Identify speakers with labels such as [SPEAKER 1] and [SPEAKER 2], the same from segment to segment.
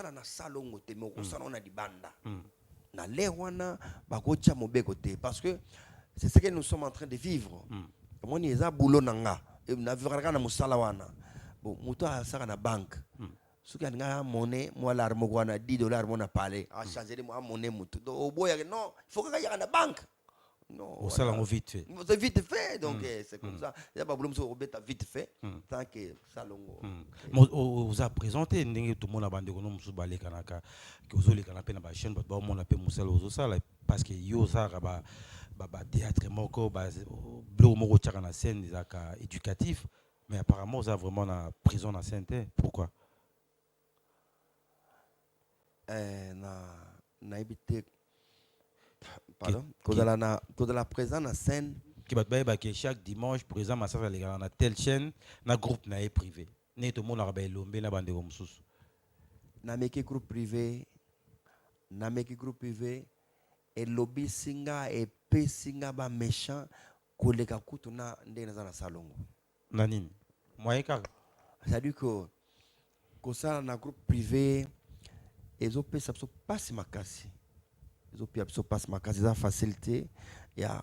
[SPEAKER 1] sala na salongo te mais ko sala na dibanda na lewana bakocha mobeko te parce que c'est ce que nous sommes en train de vivre moi ni eza boulot nanga et na vivra na musala wana bon muto asaka na banque soki alinga monnaie moi l'armo wana $10 mona parler a changer de moi monnaie muto donc au boya non il faut que y a na banque non
[SPEAKER 2] ça l'a vite fait
[SPEAKER 1] c'est vite fait donc c'est comme ça il y a pas problème sur obeta vite fait tant que ça longo
[SPEAKER 2] vous a présenté ndenge tout le monde a bandé ko musu balé kanaka que vous olé kana pe na ba chaîne ba mon appel musala ozo sala parce que yo ça ba théâtre moko ba bleu moko tchaka na scène des aka éducatif mais apparemment ça vraiment na prison na sainte pourquoi
[SPEAKER 1] na habité pardon que de la présence en scène
[SPEAKER 2] qui va que chaque dimanche présent ma ça les gars na telle chaîne na groupe na privé né tout le monde a ba lombe na bande ko mususu
[SPEAKER 1] na meki groupe privé et lobby singa et pe singa ba méchant koleka kutu na ndena za na salongo
[SPEAKER 2] na nini moyen kaka
[SPEAKER 1] c'est-à-dire que ça na groupe privé ezo pesa biso pasi makasi za facilité ya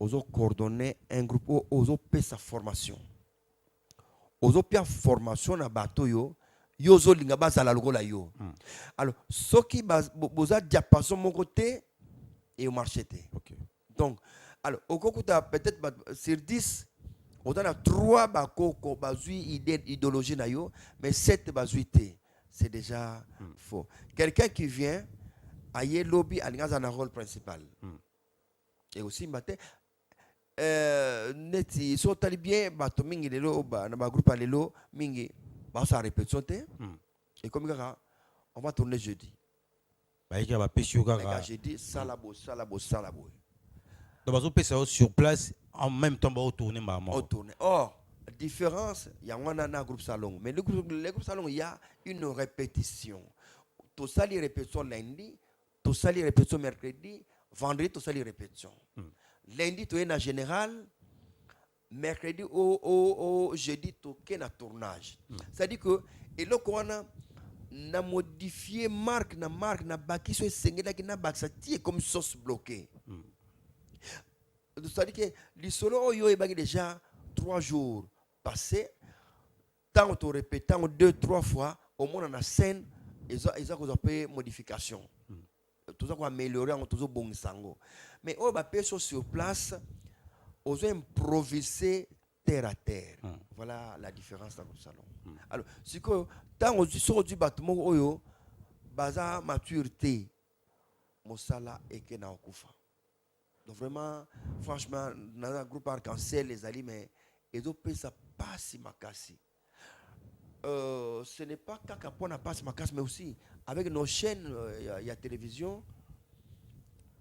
[SPEAKER 1] ozo coordonner un groupe ozo pesa formation na bato yo zo linga bazala lokola yo alors soki boza diapason moko te et au marché te donc alors okokuta peut-être sur 10 on a 3 bakoko bazui idéologie na yo mais 7 bazui te c'est déjà faux. Quelqu'un qui vient à lobby a un rôle principal. Et aussi matin neti so tali bien bato mingi lelo ba na ba groupe lelo mingi ba sa répétition te et comme ça on va tourner jeudi.
[SPEAKER 2] Ba ika ba pesio kaka
[SPEAKER 1] jeudi salabo.
[SPEAKER 2] Donc bazo pesa sur place en même temps ba tourner maman.
[SPEAKER 1] Or différence, il y a un groupe salon. Mais le groupe salon, il y a une répétition. Tout ça, les répétitions lundi, tout ça, les répétitions mercredi, vendredi, tout ça, les répétitions. Lundi, tu es en général, mercredi au jeudi, tu es en tournage. C'est-à-dire que, et là, on a modifié marque, na baki, so sengela qui na baki, ça tient comme sauce bloquée. C'est-à-dire que, les solos, yo, est déjà 3 jours. Passé, tant on répète 2-3 fois, au moins on a scène, ils ont fait modification. Tout ça qu'on a amélioré, on a toujours bon sango. Mais on va faire sur place, on a improvisé terre à terre. Voilà la différence dans le salon. Alors, c'est que tant on dit sur du bâtiment, oyo, baza maturité, mosala et kena okufa. Donc vraiment, franchement, dans un groupe arc-en-ciel, les alliés, mais ils ont payé ça pas si makasi. Ce n'est pas qu'à pour na pas si makasi, mais aussi avec nos chaînes, il y a télévision,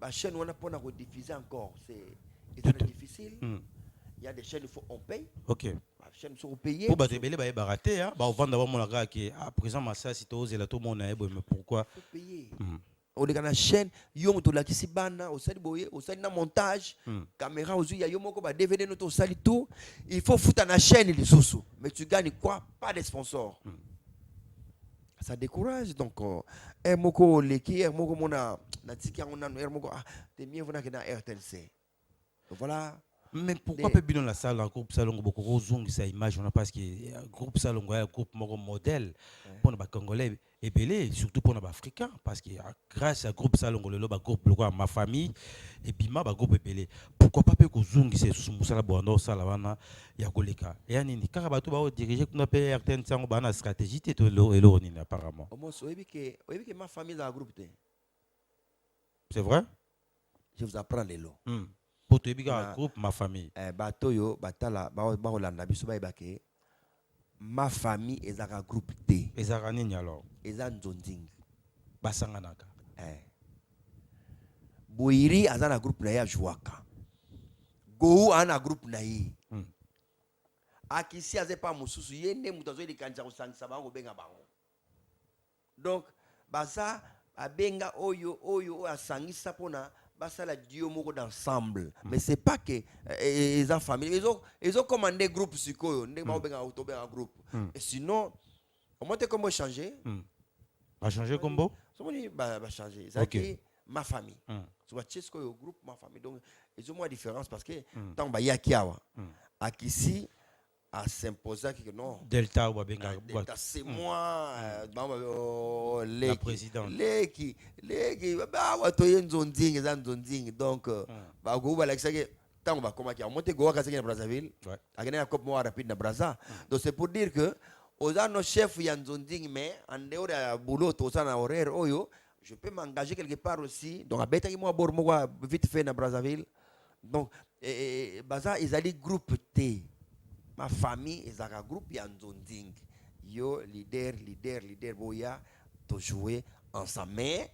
[SPEAKER 1] la chaîne on a pour na rediffuser encore, c'est très difficile. Il y a des chaînes il faut on paye.
[SPEAKER 2] OK.
[SPEAKER 1] La chaîne sont payées.
[SPEAKER 2] Pour battre belé ba raté hein. Ba on vend d'abord mon gars qui à présent ma ça si tu oses là tout mon mais pourquoi
[SPEAKER 1] faut payer. On est dans la chaîne, yo to la kisi bana, au sali boye, au sali na montage, caméra aux yeux, yo moko ba DVD notre sali tout, il faut foutre na chaîne les sous. Mais tu gagnes quoi? Pas de sponsors. Ça décourage donc moko leki, moko mona na tiki on a moko t'es mieux vona que dans RTLC. Voilà.
[SPEAKER 2] Mais pourquoi pas bien dans la salle en groupe salon beaucoup rozong sa image on a parce que groupe salon un groupe moko modèle pour les Congolais et belé surtout pour les Africains parce que grâce à groupe salon le groupe ma famille et puis ma groupe belé pourquoi pas que zong c'est sous musala bondo sala wana ya koleka et nini kaka bato ba diriger qu'on appelle RTN sango bana stratégie te elo nini apparemment
[SPEAKER 1] moi oyebi que ma famille dans groupe te
[SPEAKER 2] c'est vrai
[SPEAKER 1] je vous apprends les lots
[SPEAKER 2] pour te biga groupe ma famille
[SPEAKER 1] bato yo batala ba olanda biso ba ibake ma famille ezaka groupe T
[SPEAKER 2] ezaka nini alors
[SPEAKER 1] eza nzonzing
[SPEAKER 2] basanganaka
[SPEAKER 1] Boiri azana groupe na ya Jouaka Gou ana groupe na yi akisi azepa mususu yende mutazo ili kanza kusangisa bango benga bango donc baza abenga oyo asangisa pona basala dio moko d'ensemble mais c'est pas que les familles ils ont commandé groupe sikoyo ndenge ba benga autobenga groupe et sinon comment comment changer
[SPEAKER 2] Va changer combo?
[SPEAKER 1] Va changer. Ça
[SPEAKER 2] Ok.
[SPEAKER 1] ma famille.
[SPEAKER 2] Hmm.
[SPEAKER 1] Tu vois, tu sais ce que le groupe, ma famille. Donc, ils ont moins de différence parce que tant que Yakiawa, Akisi, à s'imposer que non.
[SPEAKER 2] Delta ou Benga.
[SPEAKER 1] Delta, c'est moi.
[SPEAKER 2] La présidente.
[SPEAKER 1] Bah, ouais, toi, il y a une zone ding, donc, bah, go, bah, like ça, tant va comment qui a monté Goa, Kassaki, à Brazzaville. À gagner un cop moins rapide à Brazza. Donc, c'est pour dire que, aux nos chefs, il y a une zone ding, mais en dehors de boulot, tout ça, en horaire, oyo. Je peux m'engager quelque part aussi. Donc, à Beta, moi, Bormoa, vite fait, à Brazzaville. Donc, Baza, ils allaient groupe T. Ma famille, ils ont un groupe, il y a un zonding. Yo, leader, boya, to jouer ensemble. Mais,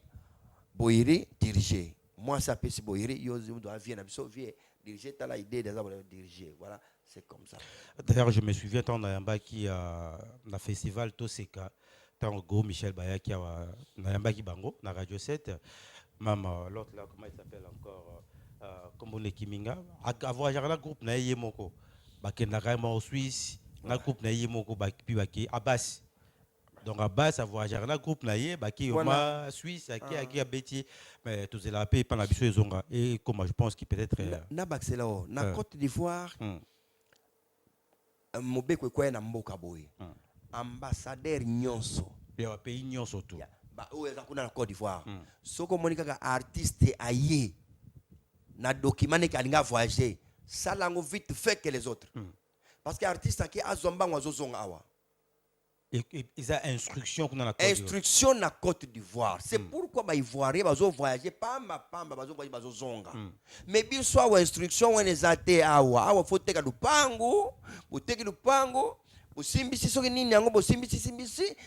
[SPEAKER 1] boyeri, diriger. Moi, ça peut se boyeri, yo, je dois venir, diriger, tu as l'idée de diriger. Voilà, c'est comme ça.
[SPEAKER 2] D'ailleurs, je me souviens, quand on a un qui a un festival Toseka. Tant go Michel Baya qui a Nayambaki Bango, na Radio 7, même l'autre là, comment il s'appelle encore, comme on est Kiminga, avoir un groupe na Yemoko, Baken en Suisse, un groupe na Yemoko, puis Baki Abbas. Donc Abbas, avoir un groupe na Yé, Baki Oma Suisse, qui a Betty, mais tous les la paix, pas la biche zonga. Et comme je pense qu'il peut être.
[SPEAKER 1] Na Baxelao, na Côte d'Ivoire, Mobeko quoi na Mboka Boy. Ambassadeur nyonso
[SPEAKER 2] ya pays nyonso tout
[SPEAKER 1] ba o eza kuna na Côte d'Ivoire soko monika ka artiste aye na document ne kalinga voyager ça lango vite fait que les autres parce que artiste qui azomba ngwazozonga awa
[SPEAKER 2] ils ont instruction qu'on a la
[SPEAKER 1] instruction na Côte d'Ivoire c'est pourquoi ba ivoirien bazo voyager pamba bazo voyager bazo zonga mais bien soit wa instruction on les ate awa faut teka lupango boteki lupango Bosimbisi soki nini yango bosimbisi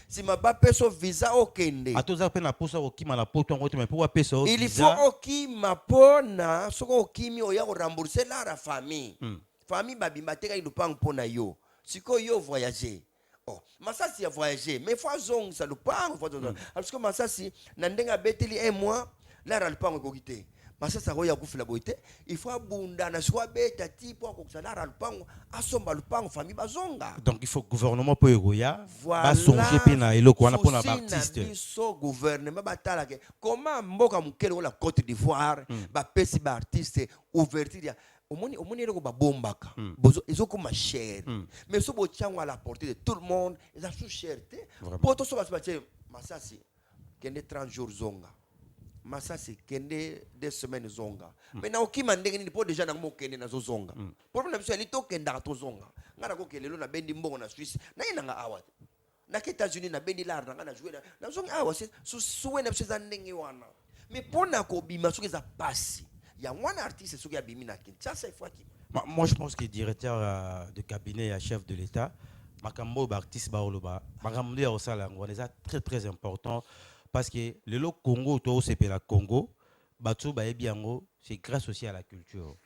[SPEAKER 1] si maba peso visa okende.
[SPEAKER 2] Atoza pe na posa okima na poto ngoto mais pour peso visa.
[SPEAKER 1] Il faut okima pona soko okimi oya ko rembourser la famille. Famille babimba teka ilupang pona yo. Siko yo voyager. Oh, masasi a voyager mais faut zong sa lupang faut zong. Parce que masasi na ndenga beteli un mois la lupang ko kité. Masasa roya kufila boite il faut abunda na swa beta tipo ko kusala lupango asomba lupango famille bazonga
[SPEAKER 2] donc il faut gouvernement pour eroya ba songer pe na eloko wana pona ba artiste
[SPEAKER 1] so gouvernement batala ke comment mboka mukele la Côte d'Ivoire ba pesi ba artiste ouverture omoni eloko ba bombaka bozo ezoko ma cher mais so bo tiango à la portée de tout le monde eza sous cherté poto so ba masasi kende 30 jours zonga Masasi kende 2 semaines zonga. Mais na okima ndenge ni po déjà na mo kende na zo zonga. Problème na biso ali to kenda to zonga. Ngana ko kelelo na bendi mbongo na Suisse. Na ina nga awa. Na États-Unis na bendi lar na jouer na zonga awa suwe na biso za ndenge wana. Mais pona ko bima soki za pasi. Ya mwana artiste soki abimi na Kinshasa ifwa ki.
[SPEAKER 2] Moi je pense que le directeur de cabinet et chef de l'État makambo ba artiste ba oloba. Makambo ya osala ngwana c'est très très important. Parce que le Congo, c'est la Congo, Batso Baebiango, c'est grâce aussi à la culture.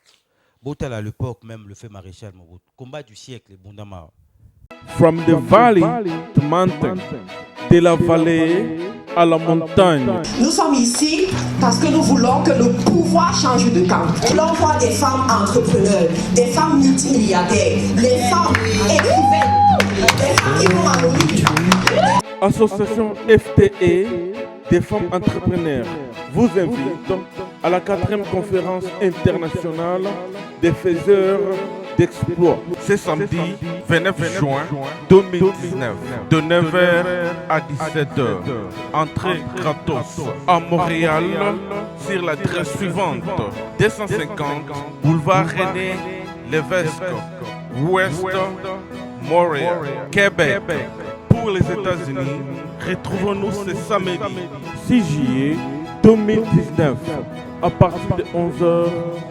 [SPEAKER 2] Botal à l'époque même le fait maréchal Mobutu. Combat du siècle, Bundama.
[SPEAKER 3] From the valley to mountain, de la vallée à la montagne.
[SPEAKER 4] Nous sommes ici parce que nous voulons que le pouvoir change de camp. Et l'on voit des femmes entrepreneurs, des femmes multimilliardaires, les femmes écrivaines, les femmes qui vont à l'ONU.
[SPEAKER 3] Association FTE des femmes entrepreneurs vous invite à la 4e conférence internationale des faiseurs d'exploits. C'est samedi 29 juin 2019 de 9h à 17h. Entrée gratos à Montréal sur l'adresse suivante 250 boulevard René Lévesque, Ouest Montréal, Québec. Pour les États-Unis, retrouvons-nous ce samedi 6 juillet 2019 à partir de 11h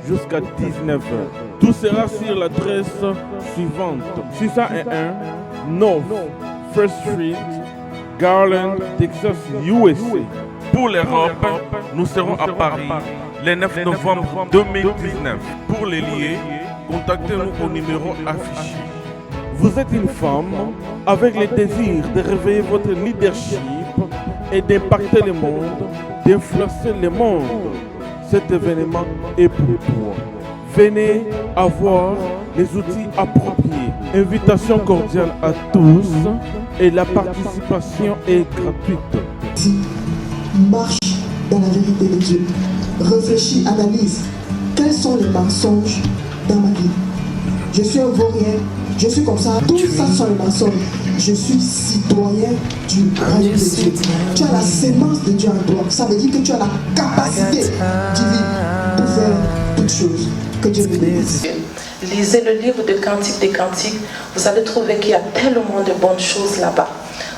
[SPEAKER 3] jusqu'à 19h. Tout sera sur l'adresse suivante 601 North First Street, Garland, Texas, USA. Pour l'Europe, nous serons à Paris le 9 novembre 2019. Pour les liés, contactez-nous au numéro affiché. Vous êtes une femme avec le désir de réveiller votre leadership et d'impacter le monde, d'influencer le monde. Cet événement est pour toi. Venez avoir les outils appropriés. Invitation cordiale à tous et la participation est gratuite.
[SPEAKER 5] Marche dans la vérité de Dieu. Réfléchis, analyse. Quels sont les mensonges dans ma vie? Je suis un vaurien, je suis comme ça. Tout ça sont les mensonges. Je suis citoyen du royaume de Dieu. Tu as la sémence de Dieu en toi. Ça veut dire que tu as la capacité divine de faire toutes choses. Que Dieu te bénisse.
[SPEAKER 6] Lisez le livre de Cantiques des Cantiques. Vous allez trouver qu'il y a tellement de bonnes choses là-bas.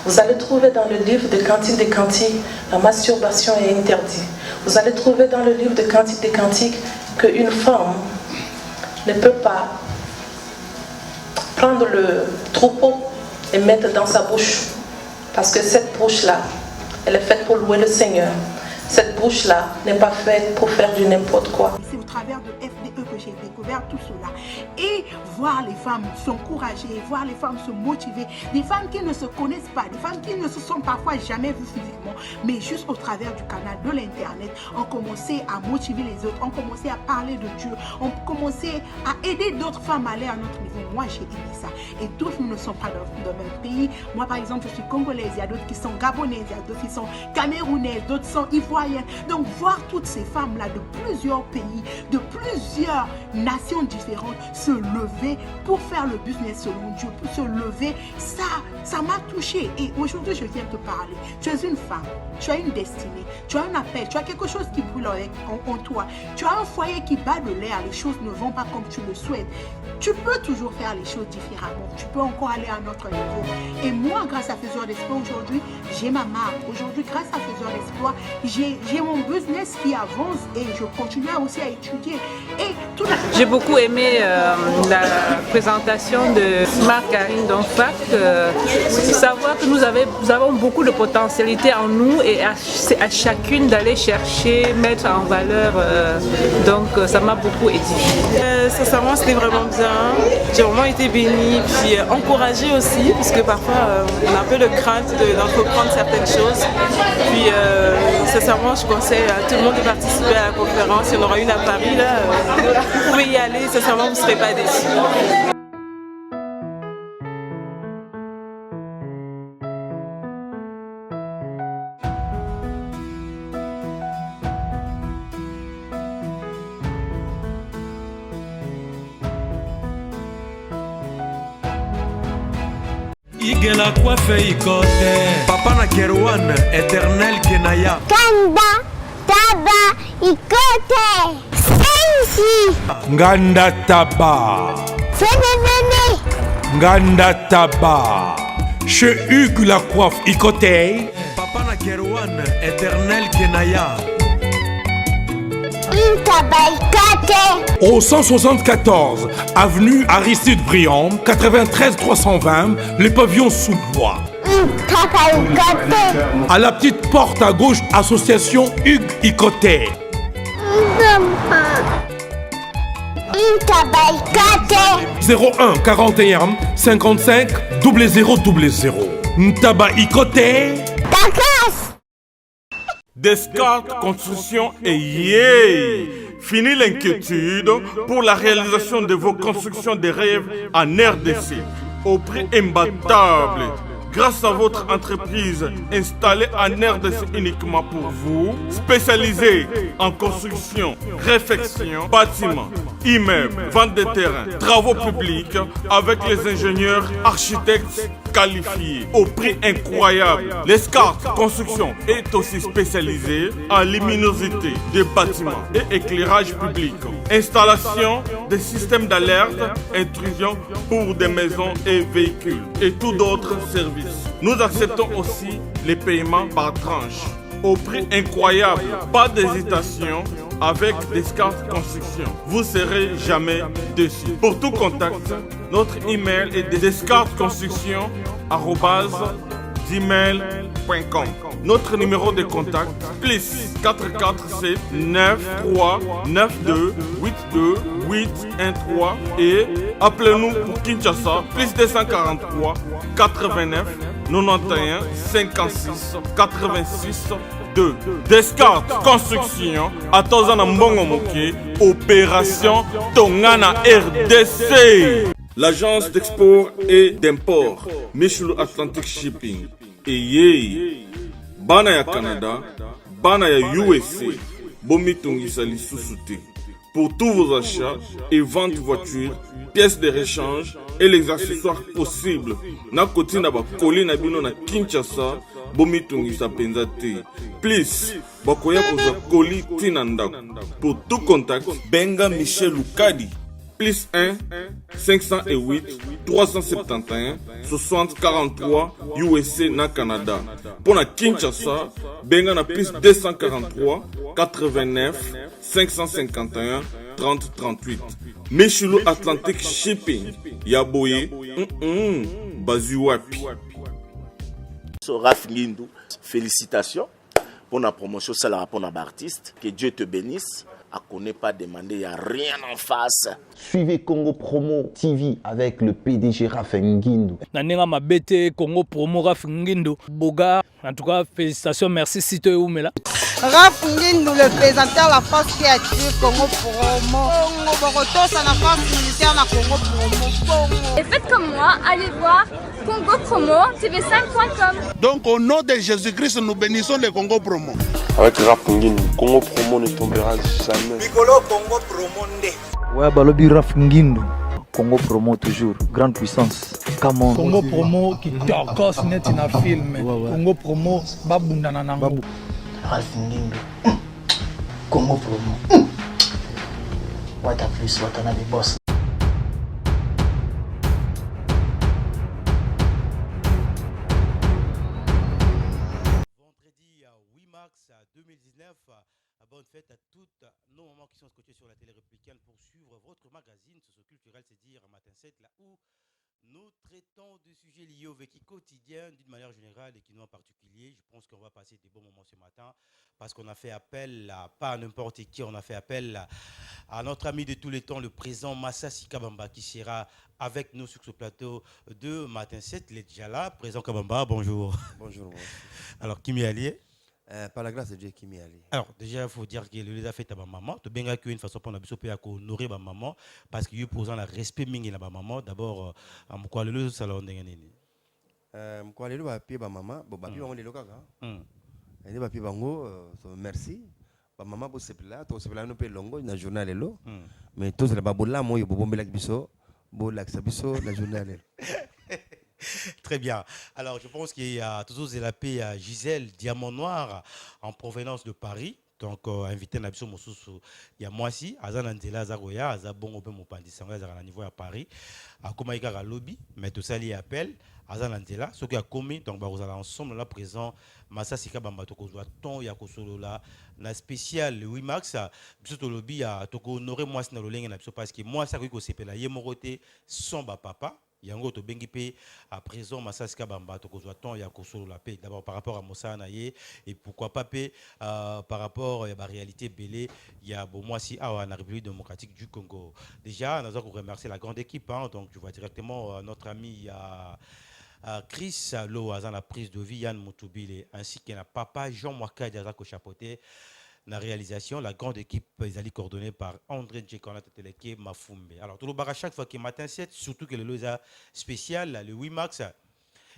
[SPEAKER 6] Vous allez trouver dans le livre de Cantiques des Cantiques, la masturbation est interdite. Vous allez trouver dans le livre de Cantiques des Cantiques qu'une femme ne peut pas prendre le troupeau et mettre dans sa bouche. Parce que cette bouche-là, elle est faite pour louer le Seigneur. Cette bouche-là n'est pas faite pour faire du n'importe quoi.
[SPEAKER 7] C'est au travers de FDE que j'ai découvert tout cela. Et voir les femmes s'encourager, voir les femmes se motiver. Des femmes qui ne se connaissent pas, des femmes qui ne se sont parfois jamais vues physiquement, mais juste au travers du canal de l'Internet, ont commencé à motiver les autres, ont commencé à parler de Dieu, ont commencé à aider d'autres femmes à aller à notre niveau. Moi, j'ai aimé ça. Et tous nous ne sommes pas dans le même pays. Moi, par exemple, je suis congolaise, il y a d'autres qui sont gabonaises, il y a d'autres qui sont camerounaises, d'autres sont ivoiriennes. Donc voir toutes ces femmes-là de plusieurs pays, de plusieurs nations différentes se lever pour faire le business selon Dieu, pour se lever, ça m'a touchée. Et aujourd'hui, je viens te parler. Tu es une femme, tu as une destinée, tu as un appel, tu as quelque chose qui brûle en toi. Tu as un foyer qui bat de l'air, les choses ne vont pas comme tu le souhaites. Tu peux toujours faire les choses différemment. Tu peux encore aller à notre niveau. Et moi, grâce à Faiseur d'Espoir, aujourd'hui, j'ai ma marque. Aujourd'hui, grâce à Faiseur d'Espoir, j'ai mon business qui avance et je continue aussi à étudier. Et tout
[SPEAKER 8] j'ai beaucoup aimé la présentation de Marc-Karine Donfac. Savoir que nous avons beaucoup de potentialité en nous et c'est à chacune d'aller chercher, mettre en valeur. Donc ça m'a beaucoup édifié.
[SPEAKER 9] Sincèrement, c'était vraiment bien. J'ai vraiment été bénie, puis encouragée aussi, parce que parfois on a un peu de crainte d'entreprendre certaines choses. Puis sincèrement, je conseille à tout le monde de participer à la conférence. Il y en aura une à Paris, là. Vous pouvez y aller, sincèrement, vous ne serez pas déçus.
[SPEAKER 10] Igela coiffe ikote Papa na Kerouan, éternel Kenaya
[SPEAKER 11] Kanda, taba, ikote Sensi
[SPEAKER 10] Nganda taba
[SPEAKER 11] Fenevene
[SPEAKER 10] Nganda taba Chez Hugues la coiffe ikote Papa na Kerouan, éternel Kenaya
[SPEAKER 11] Au
[SPEAKER 10] 174, avenue Aristide Briand, 93 320, les pavillons sous bois. À la petite porte à gauche, association Hugues Ikoté. 01 41 55 0000. Ntaba Ikoté.
[SPEAKER 3] Descartes Construction et yeah! Fini l'inquiétude pour la réalisation de vos constructions de rêves en RDC au prix imbattable. Grâce à votre entreprise installée en RDC uniquement pour vous, spécialisée en construction, réfection, bâtiments, immeubles, vente de terrains, travaux publics avec les ingénieurs architectes qualifiés au prix incroyable. Descartes Construction est aussi spécialisée en luminosité des bâtiments et éclairage public. Installation des systèmes d'alerte, intrusion pour des maisons et véhicules et tout d'autres services. Nous acceptons aussi les paiements par tranche au prix incroyable. Pas d'hésitation avec Descartes Construction. Vous serez jamais déçus. Pour tout contact, notre email est descartesconstruction@gmail.com. Notre numéro de contact plus 447 93 92 82 813 et appelez-nous pour Kinshasa plus 243 89 91 56 86 2. Descartes Construction à Tozana Mbongo Moké, opération Tongana RDC. L'agence d'export et d'import Michel Atlantic Shipping et bana ya Canada, bana ya USA, bomitungisa lisusu te. Pour tous vos achats et ventes de voitures, pièces de rechange et les accessoires possibles, na koti na ba koli na bino na Kinshasa, bomitungisa penza te. Please, bakoya kozwa koli tina ndako. Pour tout contact, benga Michel Lukadi. Plus 1 508 371 60 43 USA na Canada. Pour na Kinshasa, benga na plus 243 89 551 30 38. Michelo Atlantic Shipping. Yaboye, bazu wapi.
[SPEAKER 12] Raph Ngindou, félicitations pour la promotion, c'est la rapport d'artiste. Que Dieu te bénisse. À connaît pas demander, il n'y a rien en face.
[SPEAKER 13] Suivez Congo Promo TV avec le PDG Raph Ngindou.
[SPEAKER 14] Nanenga Mabete, Congo Promo Raph Ngindou. Boga, en tout cas, félicitations, merci Sito Oumela.
[SPEAKER 15] Raph Ngindou, le présentateur de la force créative Congo Promo. Congo Boroto, c'est la force militaire de Congo Promo.
[SPEAKER 11] Et faites comme moi, allez voir Congo Promo, tv5.com.
[SPEAKER 16] Donc au nom de Jésus-Christ, nous bénissons le Congo Promo.
[SPEAKER 17] Avec Raph Ngindou, Congo Promo ne tombera jamais.
[SPEAKER 18] Piccolo Congo Promo nde.
[SPEAKER 19] Ouais, Balobi Raph Ngindou. Congo Promo toujours, grande puissance. Come on.
[SPEAKER 20] Congo Promo qui torcos net in a film. Congo Promo babundana nango.
[SPEAKER 21] Raph Ngindou. Congo Promo. What a plus, what another boss.
[SPEAKER 2] Vendredi 8 mars 2019, bonne fête à toutes nos mamans qui sont scotchées sur la télé républicaine pour suivre votre magazine socio-culturel, c'est dire Matin 7, là où nous traitons de sujets liés au vécu quotidien d'une manière générale et qui nous en particulier. Je pense qu'on va passer des bons moments ce matin parce qu'on a fait appel pas à n'importe qui, on a fait appel à notre ami de tous les temps, le président Massa Sikabamba, qui sera avec nous sur ce plateau de Matin 7. Il est déjà là. Président Kabamba, bonjour.
[SPEAKER 1] Bonjour.
[SPEAKER 2] Alors, qui m'y allié?
[SPEAKER 1] Par la grâce de Dieu qui m'y allé.
[SPEAKER 2] Alors, déjà, il faut dire que le a fait à ma maman. Tu as une façon pour honorer ma maman parce qu'il y a posant le respect de ma maman. D'abord, je crois que le salon de
[SPEAKER 1] je crois que le ma maman, bon, merci. Ma maman, pour ce plat, tu sais, nous payons longo dans le journal. Mais tout c'est là, moi, je bombe la biso, la journal.
[SPEAKER 2] Très bien. Alors, je pense qu'il y a toujours la paix à Gisèle Diamant Noir en provenance de Paris. Donc, invité à Nabisson Mossoussou, il y a moi aussi, Azan Andela Zagoya, Azabon Obe Mopandisanga, à niveau à Paris, à Komaïka à lobby, mais tout ça lié appel, Azan Andela, ce qui a commis, donc, vous allez ensemble là présent, Massa Sika Bamba Toko Ton, Yakosolo là, la spéciale le 8 mars, Bissot lobby à Toko honoré moi, c'est dans le lien, parce que moi, ça que c'est là, Yemorote, son papa. Yango to bengi pe à présent Massaska Bamba to kozwa ton ya kosolo la paix d'abord par rapport à Mosana et pourquoi pas paix par rapport à la réalité belé il y a bon moi si à la République démocratique du Congo. Déjà nous allons remercier la grande équipe donc je vois directement notre ami Chris Lo à la prise de vie Yann Moutubile ainsi que na papa Jean Mwaka Diazako chapeauté. La réalisation, la grande équipe est coordonnée par André Djekonat Teleke Mafumbe. Alors, tout le bar à chaque fois que matin 7, surtout que le loza spécial, le 8 mars,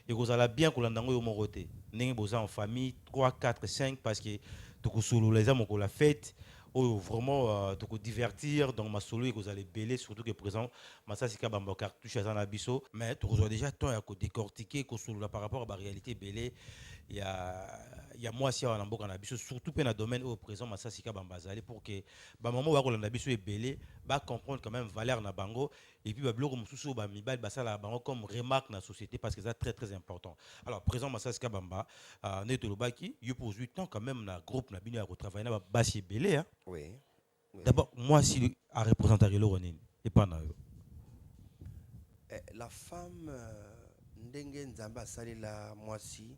[SPEAKER 2] et vous allez bien que l'on a eu mon côté. Nous en famille 3, 4, 5 parce que tout solo les hommes qu'on la fête, vraiment tout divertir dans ma solo et vous allez bêler surtout que présent Massa Sika Bamba cartouche à Zanabiso, mais tu as déjà temps à décortiquer que solo par rapport à la réalité bêler. Il y a moi si on a un surtout dans le domaine au présent Massa Sika Bamba pour que maman wa kolanda biso ebelé ba comprendre quand même valeur na bango et puis ba bloko mususu ba mibal ba sala bango comme remarque na société parce que c'est très très important. Alors présent Massa Sika Bamba neto lobaki il pose 8 ans quand même na groupe na bino ya retravailler na ba si belé hein. Oui. D'abord moi si a représenter le Ronin et pas na
[SPEAKER 1] la femme ndenge nzamba sali la moi si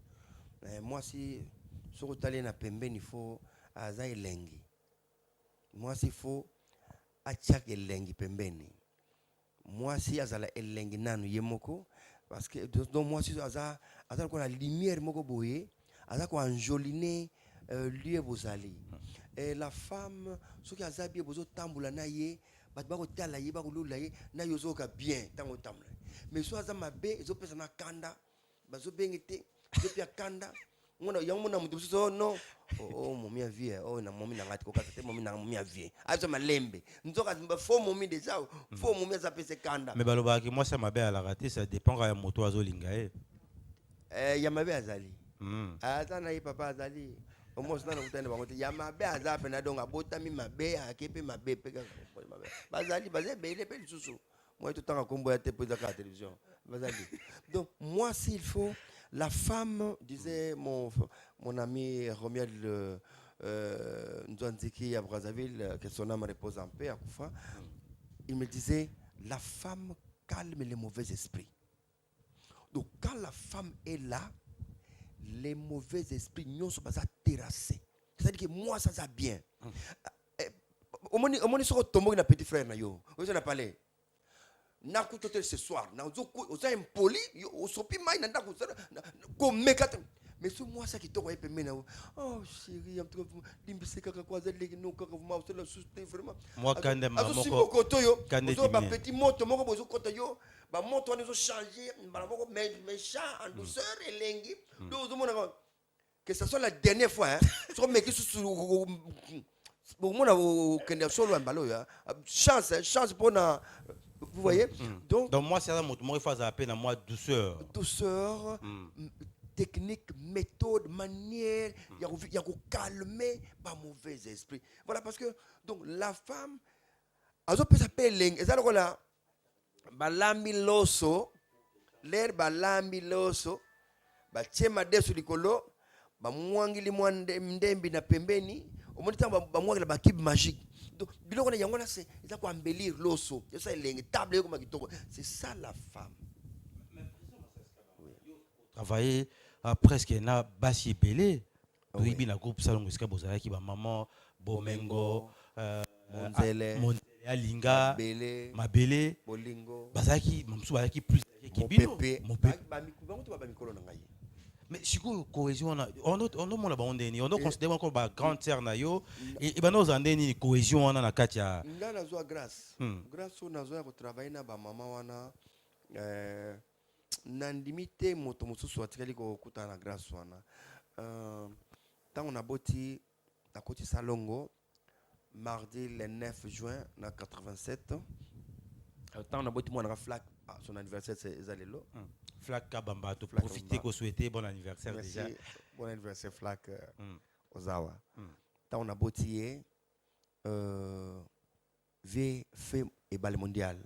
[SPEAKER 1] sur le na pembe il faut aza elengi moi si faut achak elengi pembeni moi si azala elengi nanu yemoko parce que donc moi si aza ko la lumière moko boye aza ko enjoliner lieu bozali et la femme ce qui aza bien bozo tambula na ye bat ba ko tala ye ba ko lula ye na yozo ka bien tango tamla mais so aza mabe zo pesa na kanda bazo bengete depuis à Kanda, non oh momi a vie oh na momi na ngati ko kata momi na momi a vie azo malembe nzoka fo momi déjà fo momi a zapese kanda
[SPEAKER 2] mais baloba ki moi ça m'a bien à la rater ça dépend ya moto azolinga
[SPEAKER 1] ya mabe azali ata na papa azali omo sina na kutana bango ya mabe azape na donc abotami mabe akepe mabe peka bazali bele pe lisusu moi tout temps kombo ya te pour la télévision bazali donc moi s'il faut la femme, disait mon ami Romuald Nzwanziki à Brazzaville, que son âme repose en paix à Koufa, il me disait, la femme calme les mauvais esprits. Donc quand la femme est là, les mauvais esprits ne sont pas terrassés. C'est-à-dire que moi, ça va bien. Au moins, il y a un petit frère, vous en avez parlé. Nakutote ce soir na oza impoli osopi mai na ndako ko mekata mais ce moi ça qui to yepe mena oh chérie am trop limbise kaka kwa zeli no kaka vraiment c'est la souté vraiment
[SPEAKER 2] moi kande
[SPEAKER 1] mamoko kotoyo ozo ba petit moto moko bozo kota yo ba moto wana zo changer ba moko méchant en douceur elengi do ozo mona que ça soit la dernière fois hein so meki sous bon mona o kende solo en balo ya chance pour na. Vous voyez donc
[SPEAKER 2] moi, c'est un mot il faut appeler à moi douceur.
[SPEAKER 1] Douceur, technique, méthode, manière, il y a calmer pas mauvais esprit. Voilà parce que donc la femme, elle peut s'appeler et ça là, balami loso, l'air balami loso, ba chema desu likolo, ba mwangili ndembi na pembeni, au moins temps ba mwangila ba kib magique. Donc, c'est ça la femme.
[SPEAKER 2] Travailler presque na basi belé. Oui, bien la groupe salon musika bozala ki ba maman Bomengo, Monzele, Alinga, Mabele,
[SPEAKER 1] Bolingo,
[SPEAKER 2] bazaki mamsu bazaki plus ki bino. Mais si vous cohésion on considère encore ba grande sœur na yo et ba nos andeni cohésion na katia
[SPEAKER 1] ngana zo grâce grâce on nazo ko travailler na ba mama wana na limite moto mususu atikali ko kutana grâce wana tant on a boti na koti Salongo mardi le 9 juin na 87 tant on a boti mwana flac son anniversaire c'est Zalelo
[SPEAKER 2] Flac Kabamba, tu profiter qu'on souhaitait bon anniversaire. Merci. Déjà.
[SPEAKER 1] Bon anniversaire Flac Ozawa. Tant on a botillé V fait et bal mondial.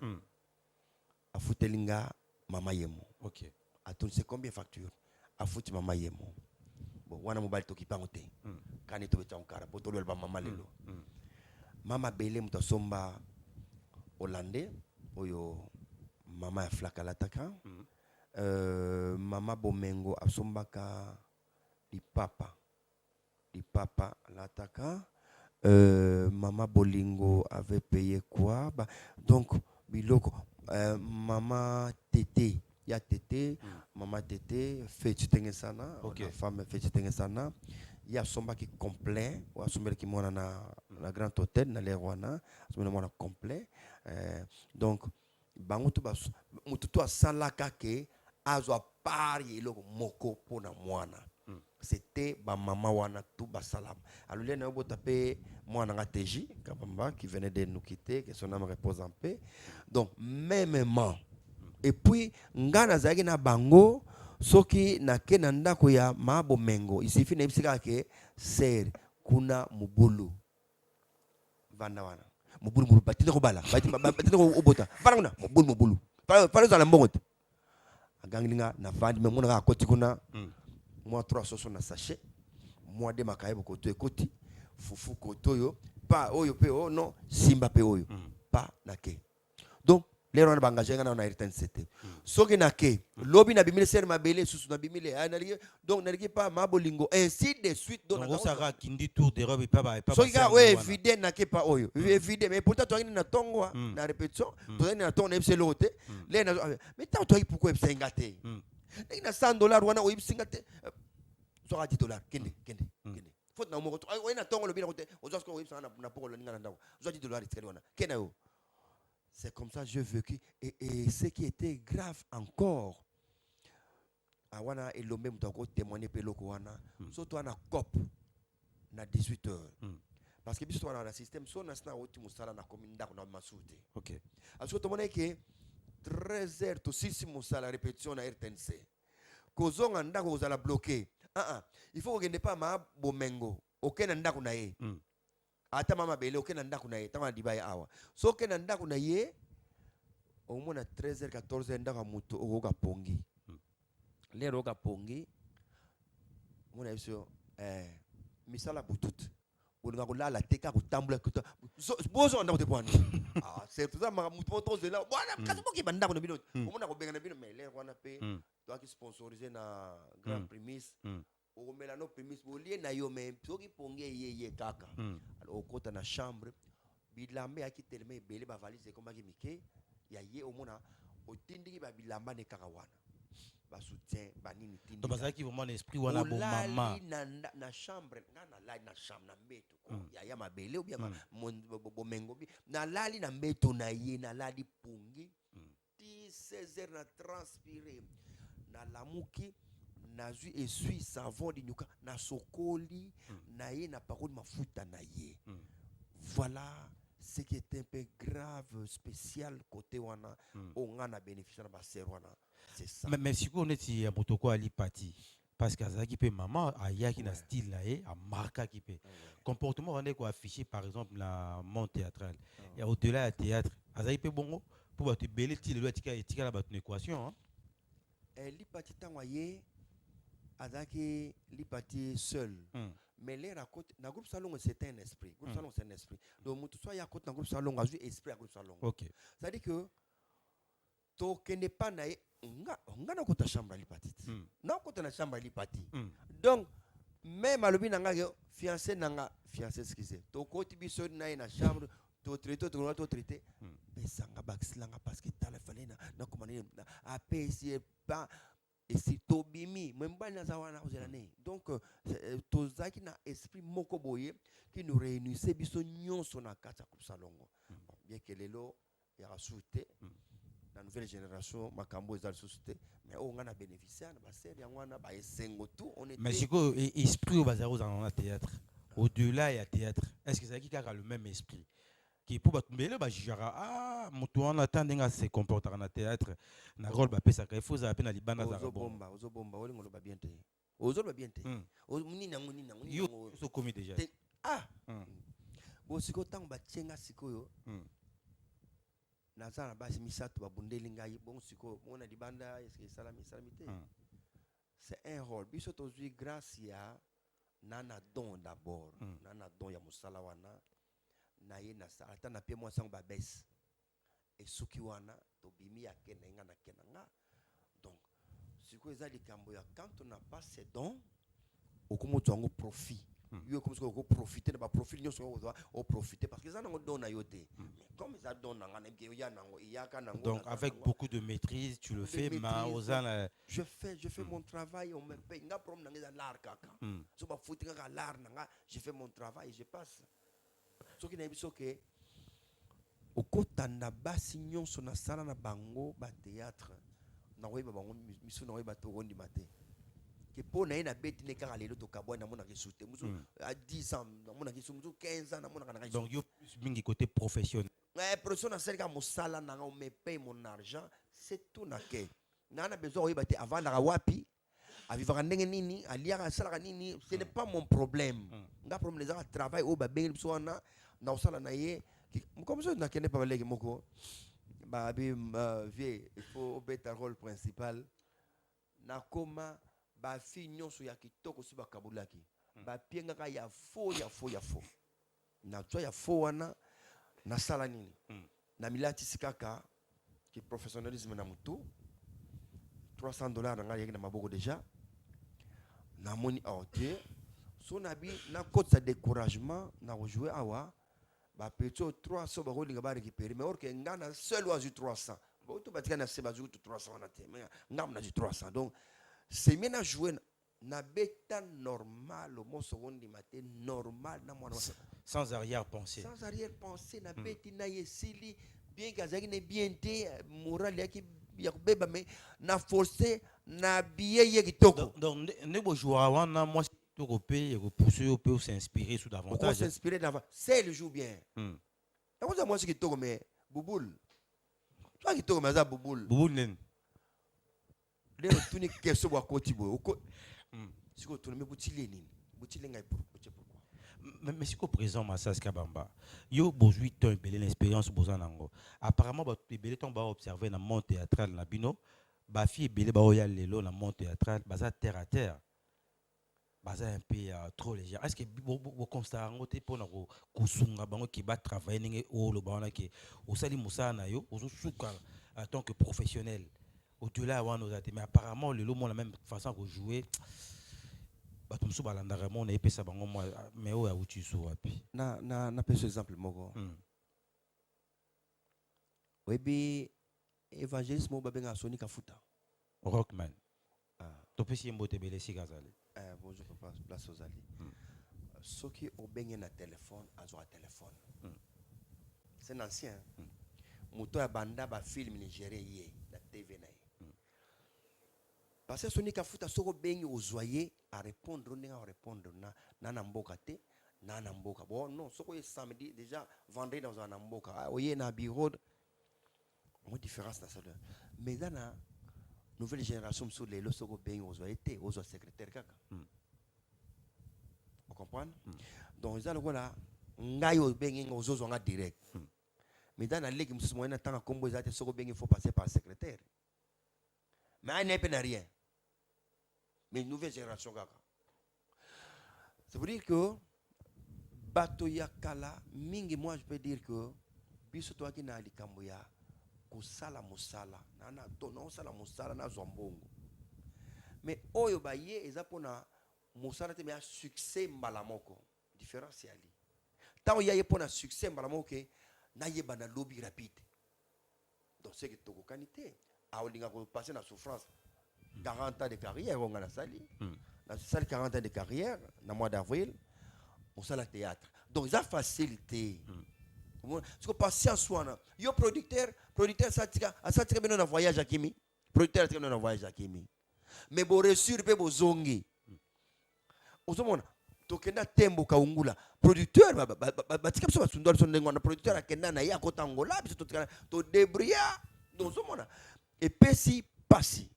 [SPEAKER 1] A Foutelinga Mama Yemo.
[SPEAKER 2] OK.
[SPEAKER 1] A tu sais combien facture? A Fouti Mama Yemo. Bon, wana mobile to kipangote. Kani to becha onkara, potolo ba mama lelo. Mama Bele mutasomba Hollandais, oyo mama ya Flac alataka. Mama Bomengo asombaka di papa l'attaquant. Mama Bolingo avait payé quoi donc biloko mama Tété ya Tété mama Tété fait sana la femme fait sana ya somba qui complet ou asomba qui mona na grand hôtel na le Rwanda asomba mona complet donc bango to mututo asalaka ke azo pari loko moko pona mwana c'était ba mama wana tout ba salam alors là na bota pe mwana nga TJ Kabamba qui venait de nous quitter que son âme repose en paix donc mêmement et puis ngana zaki na bango soki na kena ndako ya Mabo Mengo il suffit na bisika ke ser kuna mubulu vanda wana mubulu batinde ko bala batinde ko obota paranguna mubulu par za la mbongote aganglinga na vandi mais mona ka koti kuna moi 3 soso na sachet moi de makaibo koto ekoti fufu koto yo pa oyo pe o non simba pe oyo pa na ke donc les gens bangaje ngana na return c'était soki na ke lobi na bimile ser mabele susu na bimile donc na pas Mabolingo ainsi de suite
[SPEAKER 2] donc on sera kindi tour de robe pas
[SPEAKER 1] soki ka ouais vide na ke pa oyo vide mais pourtant toi na tongo na répétition toi na tongo na lote les mais tant toi pourquoi ngate na $100 wana o ngate sera $10 kende faut na mo ko na tongo lobi na kote ozo ko na poko ninga na ndako ozo $10 tikali wana kena yo. C'est comme ça que j'ai vécu. Et ce qui était grave encore, awana elombe mutu ako témoigner pe loko wana surtout ana cop na 18h parce que biso wana na système so na sina oti musala na komi ndako na masute
[SPEAKER 2] OK
[SPEAKER 1] parce que to mona ke 13h to 6 musala répétition na RTNC kozonga ndako kozala bloqué il faut que pas ma bomengo okena ndako na ye ata mama bele okena ndako na ye tama dibaya awa so okena ndako na ye omona 13h 14h ndako mutu okoka pongi lero oka pongi mona biso misala butut olinga kolala teka kutambula kuta bozo ndako te pwana c'est tout ça mutu moto zela bwana kasi boki bandako na bino omona ko benga na bino mais lero wana pe toi qui sponsorisé na Grand Primis okomela no primis bolie na yo me soki pongi ye kaka alors okota na chambre bilambe akitelema ebele bavalise ekomaki mike ya ye omona otindiki babilamba ne kaka wana basoutien banini tindi
[SPEAKER 2] donc bazalaki vraiment l'esprit wana bon mama
[SPEAKER 1] na chambre na lali na chambre na mbeto ya mabele ou bien bomengo na lali na mbeto na ye na lali pongi 16h na transpirer na lamuki nazui esui savon di nyuka na sokoli na ye na parole mafuta na ye voilà ce qui est un peu grave spécial côté wana on a bénéficié na baser wana c'est ça
[SPEAKER 2] mais si on est ya motoko ali parti parce que azaki pe maman ayaki na style na ye a marka ki pe comportement wana ko affiché par exemple la monde théâtrale et au-delà du théâtre azaki pe bongo pour ba te belé ti le etika la ba équation
[SPEAKER 1] li parti tangwa ye azaki li parti seul mais les raconte na groupe salon c'est un esprit groupe salon c'est un esprit donc mutu soit ya côté na groupe salon a joué esprit à groupe salon
[SPEAKER 2] OK
[SPEAKER 1] ça dit que to kende pas na nga na kota chambre li parti na kota na chambre li parti donc même alobi nanga ke fiancé nanga fiancé excusez to koti biso na na chambre to traité mais sanga baxlanga parce que tala fallait na commander na PC pas et si tobimi même pas na zawana ozelane donc tozaki na esprit moko boye qui nous réunissait biso nyonso na kata ku salongo bien que lelo ya rasuté la nouvelle génération makambo ezali société mais on a bénéficié na baser ya ngwana ba esengo tout on était
[SPEAKER 2] mais siko esprit au bazaro dans le théâtre au-delà ya théâtre est-ce que ça qui a le même esprit qui pour batmbele ba jara moto on attend nga se comporter na théâtre na rôle ba pesa ka faut za pe na libana za
[SPEAKER 1] bomba olingo lo ba bien te ozo ba bien te munina
[SPEAKER 2] yo so commis déjà
[SPEAKER 1] bo siko tang ba tsenga sikoyo na zana basi misato babundeli ngai bon siko mona libanda est-ce que salami te c'est un rôle biso tozui grâce ya nana don d'abord nana don ya musala wana na ye na sala ta na pe mo sang ba bes et suki wana to bimi ya kenenga na kenanga donc siko ezali kambo ya quand on n'a pas ces dons okomoto ngo profit yo comme ça ko profiter ba profit nyo so o profiter parce que ça nango don na yote mais comme ça don na ngana ke ya nango iyaka nango
[SPEAKER 2] donc avec beaucoup de maîtrise tu le fais ma ozana
[SPEAKER 1] je fais mon travail on me paye nga prom na ngeza l'art kaka so ba futi kaka l'art nga je fais mon travail je passe ce qui n'a biso ke okotanda basi nyonso na sala na bango ba théâtre na weba bango miso na weba to rondi matin que pour na bête ne kaka lelo to kabwa na mona ke souté muso à 10 ans na mona ke muso 15 ans na mona kana
[SPEAKER 2] donc yo mingi côté professionnel
[SPEAKER 1] professionnel c'est ka musala na on me paye mon argent c'est tout na ke na besoin weba te avant na wapi a vivre ndenge nini aliaka sala nini ce n'est pas mon problème nga problème les gens travail au ba bengi biso na osala na ye comme ça na kende pas leki moko ba bi vie il faut beta rôle principal na koma ba fi nyonso ya kitoko si bakabulaki ba pienga ka ya fo na twa ya fo wana na sala nini na milati sikaka ki professionnalisme na mutu $300 na ngai na maboko déjà na moni aote so na bi na côté sa découragement na rejouer awa ba peto 300 ba rolinga ba récupérer mais or que ngana seul wa 300 ba to batika na se ba 300 na te mais ngam na 300 donc c'est bien à jouer na beta normal au mo secondi matin normal na mwana
[SPEAKER 2] sans arrière-pensée
[SPEAKER 1] na beti na yesili bien kazaki ne bien te moral yaki ya beba mais na forcer na billet kitoko.
[SPEAKER 2] Donc ne bo jouer wana moi to copé pousser au peut s'inspirer sous davantage.
[SPEAKER 1] S'inspirer davantage. C'est le joue bien. Et moi c'est kitoko mais Bouboule. Toi kitoko mais ça Bouboule.
[SPEAKER 2] Bouboule nen.
[SPEAKER 1] Leo tuni keso wa koti bo. Siko tuni me butile nini? Butile ngai pour pourquoi?
[SPEAKER 2] Mais si au présent Massas Kabamba, yo bozui ton belé l'expérience bozanango. Apparemment ba belé ton ba observer na monde théâtral na bino, ba fi belé ba oya lelo na monde théâtral, baza terre à terre. Baza un peu trop léger. Est-ce que vous constatez ngote pona ko kusunga bango ki ba travailler ninge o lo bana ki o sali musana yo, ozo suka en tant que professionnel. Au-delà wa nos até mais apparemment lelo mon la même façon que jouer. Batumsu balandaka mo na epesa bango moi mais o ya uti so wapi
[SPEAKER 1] na pesa exemple moko webi évangéliste mo babenga Soni Kafuta
[SPEAKER 2] Rockman to pesi mbote bele sikazali
[SPEAKER 1] bonjour papa place ozali soki obenge na téléphone azwa téléphone c'est un ancien moto ya banda ba film nigérien yé la TV na. Parce que Soni Kafuta soko bengi ozoyer à répondre na mboka te na mboka bon non soko est samedi déjà vendredi dans un mboka oye na bureau moi différence na ça mais dans la nouvelle génération sur les lo soko bengi ozoyer te ozo secrétaire kaka vous comprenez donc ça le voilà ngai o bengi ozo nga direct mais dans la ligue musu moyena tanga kombo ezate soko bengi faut passer par secrétaire mais n'est pas rien. Mais nouvelle génération kaka. Ça veut dire que bato ya kala mingi moi je peux dire que biso to aki na likambo ya kusala musala na tono sala musala na zombongo. Mais oyo ba ye eza pona musala te mais succès mbala moko. Différence ya li. Tant ya ye pona succès mbala moko na yeba na lobby rapide. Donc c'est que toko qualité a olinga ko passer na souffrance. 40 ans de carrière, on a la salle. Dans cette salle, 40 ans de carrière, dans le mois d'avril, on sait le théâtre. Donc, ça facilité. Parce que patience, yo producteur, ça tire bien dans voyage à Kimi. Producteur tire dans voyage à Kimi. Mais bon, reçu, il peut vous zongi. Au moment, tokenda tembo kaungula. Producteur, batika biso basundwa biso ndenge wana producteur akenda na ye akota ngola biso to débrouiller. Donc, au moment, et puis si passi.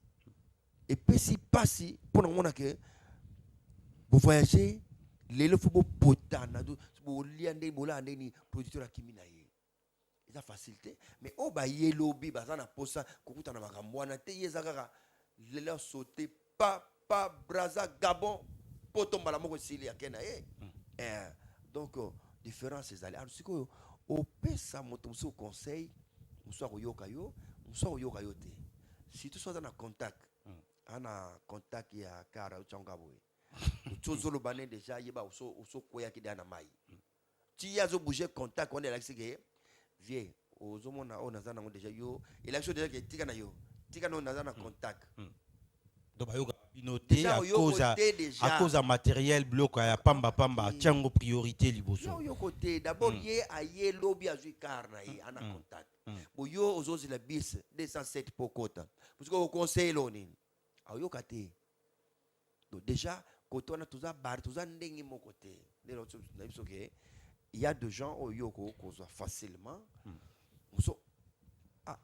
[SPEAKER 1] Et puis si passi pour nous que vous voyagez les le faut potana pour liande bolande ni producteur akimi na ye ça facilité mais o ba ye lobby bazana posa kokuta na makambo na te yezaka le la sauter pas braza gabon potomba la moko sili akena ye donc différence c'est aller alors siko o pesa moto so conseil muso akoyoka yo muso akoyoka yo te si tu sois dans contact ana contact ya kara uchanga boy tozolo bané déjà yeba oso koya kidana mai ti yazo bouger contact on est là que vieux ozomona on azana ngo déjà yo il a chose déjà que tika na yo tika no nazana contact
[SPEAKER 2] donc bayoka noté à cause à matériel bloc ya pamba tiango priorité liboso
[SPEAKER 1] yo côté d'abord yé aye lobby a jouer carna yi ana contact bo yo ozozi la bis 207 pokota parce que au conseil loni ayo kate donc déjà quand on a tout ça bar tout ça ndengi mon côté il y a des gens au yoko qu'on facilement so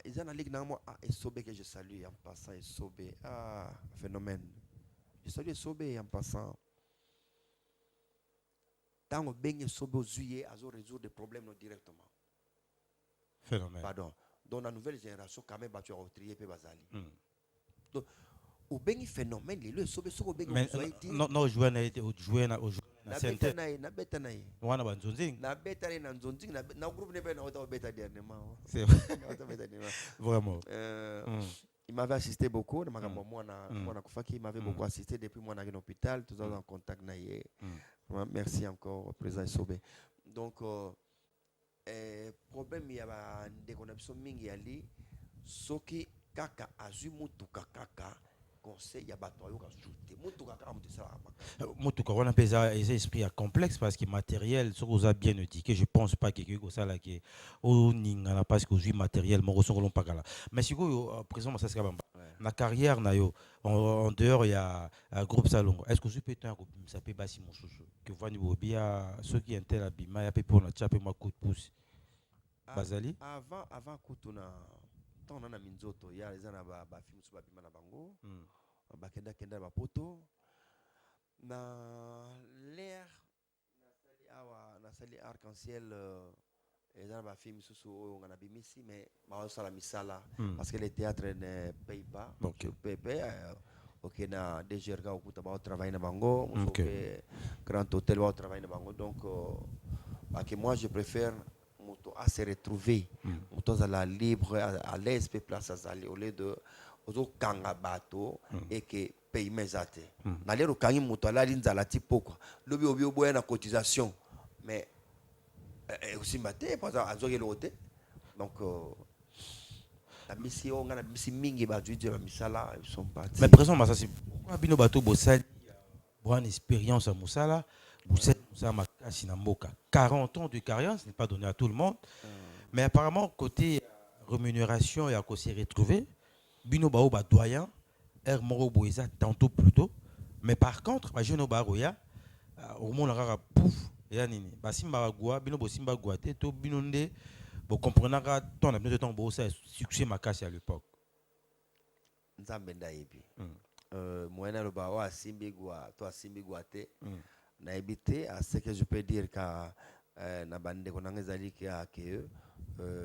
[SPEAKER 1] ils en a ligue dans moi Esobe que je salue en passant Esobe phénomène je salue Esobe en passant tant on baigne Esobe aux yeux à résoudre des problèmes directement
[SPEAKER 2] phénomène
[SPEAKER 1] pardon dans la nouvelle génération quand même battu au trier pe bazali donc au bengi phénomène le sobe soko bengi
[SPEAKER 2] non jouer na
[SPEAKER 1] center na beta na
[SPEAKER 2] wana banzonzing
[SPEAKER 1] na beta na nzonzing na groupe ne na ota beta dernièrement
[SPEAKER 2] c'est vraiment
[SPEAKER 1] il m'avait assisté beaucoup na makambo mwana kufaki il m'avait beaucoup assisté depuis moi na l'hôpital tous en contact na ye merci encore président Sobe donc problème ya ba ndeko na biso mingi ali soki kaka azu mutuka kaka conseil ya bato oyo ka shooter mutuka ka mutu sala
[SPEAKER 2] mutuka wana pesa esprit à complexe parce que matériel ce que vous a bien indiqué je pense pas que quelque ça là que au ningana parce que aujourd'hui matériel mo so kolon pakala mais si ko présent ça c'est na carrière na yo en dehors il y a groupe Salongo est-ce que je peux être ça peut basi mon chouchou que vani bobia ceux qui intel abima ya pe pour na chape moi coup de pouce bazali
[SPEAKER 1] avant kutuna tant na minzoto ya ezana ba film so babima na bango bakenda ba poto na l'air na sali arc-en-ciel ezana ba film so oyo ngana bimisi mais ba sala misala parce que le théâtre ne paye pas donc OK na DGRK okuta ba travailler na bango OK grand hôtel ba travailler na bango donc que moi je préfère à se retrouver moto à libre à l'aise pe place azali au lieu de ozo kanga bato et que paye mezate na lero kangi moto ala linzala tipoko lobi obi oboya na cotisation mais aussi maté parce que azoke lote donc la mission ngana misi mingi ba juge ba misala ils sont partis
[SPEAKER 2] mais présent ça c'est pourquoi bino bato bosali bonne expérience à musala vous êtes Makasi na mboka 40 ans de carrière ce n'est pas donné à tout le monde mais apparemment côté rémunération et à quoi s'y retrouver bino bao ba doyen er moro boisa tantôt plus tôt mais par contre ba jeune ba roya au monde rara pouf ya nini ba simba gwa bino bo simba gwa te to bino nde bo comprenaka ton abino de temps bo ça succès Makasi à l'époque
[SPEAKER 1] nzambe ndaibi moyena lo ba wa simbi gwa to simbi gwa te na habité à ce que je peux dire qu'à na bande qu'on a ezali que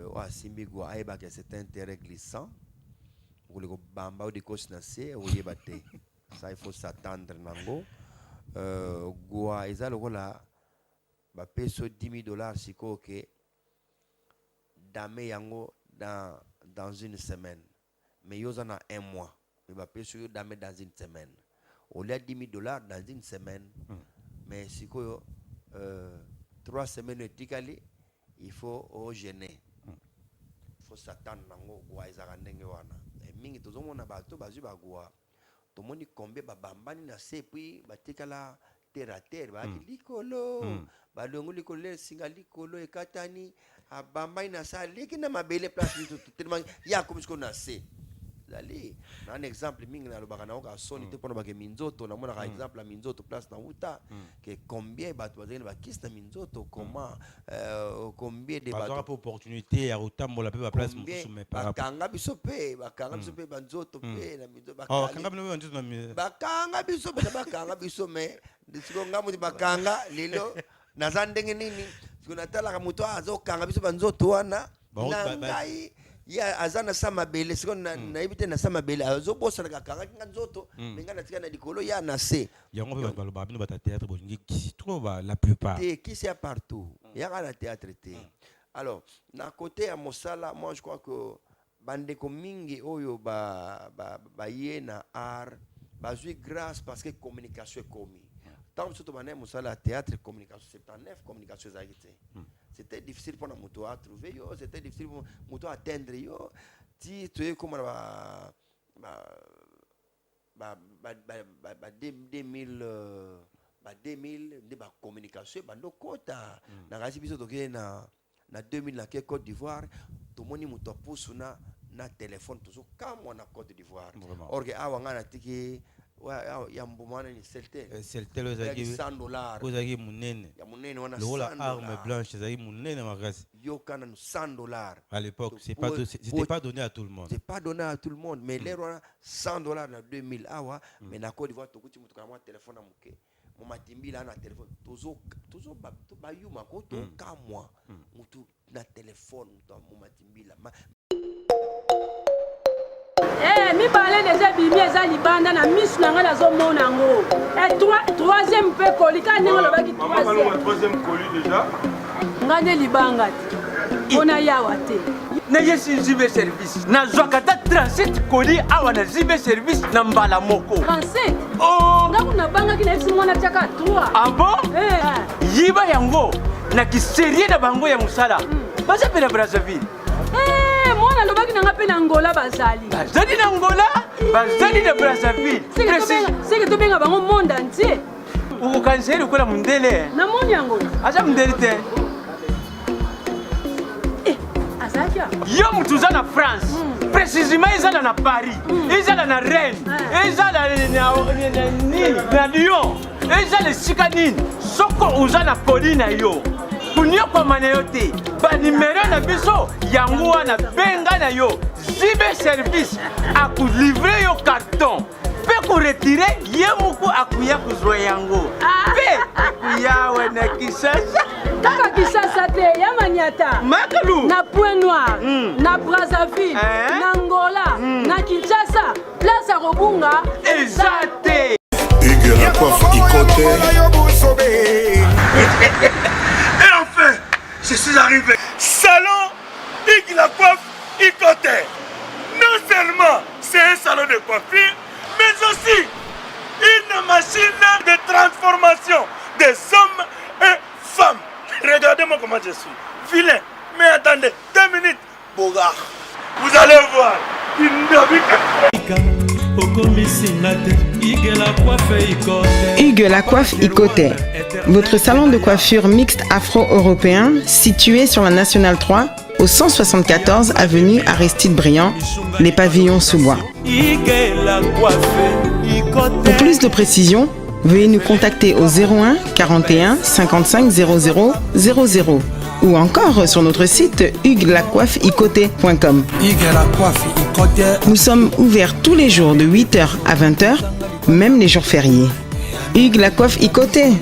[SPEAKER 1] wa simbi gwa aiba que c'est un intérêt glissant pour le bamba ou de coach na se ou yebate ça il faut s'attendre nango gwa ezalo kola ba peso $10,000 siko que dame yango dans une semaine mais yoza na un mois mais ba peso dame dans une semaine au lieu $10,000 dans une semaine mais si quoi 3 semaines éticali il faut gêner il faut s'attendre nango gwa ezaka ndenge wana mingi tozomona bato bazwi bagwa tomoni combien babambani na se puis batikala terre à terre baki likolo balongo likolo singa likolo ekatani abambani na sa leki na mabele place tellement ya comme ce qu'on a se zali na un exemple mingi na lobaka na oka soni te pona ba ke minzoto na mona ka exemple la minzoto place na uta que combien bato bazeli ba kis na minzoto comment combien de bato
[SPEAKER 2] pas opportunité ya utambola pe ba place mususu mais pas
[SPEAKER 1] bakanga biso pe banzoto pe na minzoto
[SPEAKER 2] bakanga bino banzoto na
[SPEAKER 1] bakanga biso mais siko ngamu di bakanga lelo na zandenge nini siko natala ka muto azokanga biso banzoto wana na ngai ya azana sama bele siko na ibite na sama bele azo bossa na kanga kinga nzoto menga na tika na likolo ya na se
[SPEAKER 2] yango pe baloba bino bata théâtre bolingi qui trouve la plupart
[SPEAKER 1] et qui c'est partout ya la théâtre té alors na côté à Mosala moi je crois que bande ko mingi oyo ba yena art bazui grâce parce que communication est commis tant surtout bané Mosala théâtre communication 79 communication zaité. C'était difficile pour nous à trouver, c'était difficile pour nous à atteindre. Si tu es comme 2000 de communication, bando quota. Na razi biso toke na 2000 na Côte d'Ivoire, tout le monde muto pousse na téléphone toujours comme on a Côte d'Ivoire. Or que awanga na tiki ya mbumana ni seltel
[SPEAKER 2] ozaki
[SPEAKER 1] $100
[SPEAKER 2] ozaki munene
[SPEAKER 1] ya munene wana
[SPEAKER 2] lola arme blanche ezaki munene makasi
[SPEAKER 1] yo kana $100
[SPEAKER 2] à l'époque c'était pas donné à tout le monde
[SPEAKER 1] c'est pas donné à tout le monde mais les $100 na 2000 awa mais na Côte d'Ivoire tokuti mutu kana téléphone amuke mo matimbila na téléphone tozo ba yuma ko to kamwa mutu na téléphone mutu mo matimbila
[SPEAKER 4] mi parlais déjà bimi eza libanda na misu na nga nazomona yango troisième mpe koli ka ndenge olobaki
[SPEAKER 3] troisième koli déjà
[SPEAKER 4] nga nde libanga te mpona yawa te
[SPEAKER 22] neye si zibe service nazwaka ata 37 koli awa na zibe service na mbala moko
[SPEAKER 4] 37 nga kuna bangaki na esi mwana tiaka 3
[SPEAKER 22] ah bon yiba yango na kiserie na bango ya mosala baza mpe na Brazzaville
[SPEAKER 4] mwana loba bandaki nanga mpe na ngola bazali
[SPEAKER 22] bazali na ngola bazali na brazzaville
[SPEAKER 4] seke tobenga bango monde entier
[SPEAKER 22] okokanisa lokola mondele
[SPEAKER 4] namoni yango
[SPEAKER 22] aza mondele te
[SPEAKER 4] azalaki
[SPEAKER 22] yo motu oza na france précisément ezala na paris ezala na rennes ezala na lyon ezala esika nini soko oza na poli na yo kunyokwama na yo te banimero na biso yango wana benga na yo zibe service akolivre yo carton mpe koretire ye moko akuya kozwa yango mpe akuya wana kisasa
[SPEAKER 4] kaka kisasa te ya maniata
[SPEAKER 22] makalu
[SPEAKER 4] na point noir na brazzaville na ngola na kinshasa place ya kobunga
[SPEAKER 22] eza te
[SPEAKER 10] Hugues la coiffe Ikoté.
[SPEAKER 5] Et enfin, je suis arrivé. Salon Hugues la coiffe Ikoté. Non seulement c'est un salon de coiffure, mais aussi une machine de transformation des hommes et femmes. Regardez-moi comment je suis. Vilain. Mais attendez, 2 minutes. Bogard. Vous allez voir.
[SPEAKER 6] Hugues la coiffe Ikoté, votre salon de coiffure mixte afro-européen situé sur la Nationale 3 au 174 avenue Aristide Briand, les pavillons sous bois. Pour plus de précisions, veuillez nous contacter au 01 41 55 00 00 ou encore sur notre site hugueslacoiffeikoté.com. Nous sommes ouverts tous les jours de 8h à 20h, même les jours fériés. Hugues la coiffe Ikoté,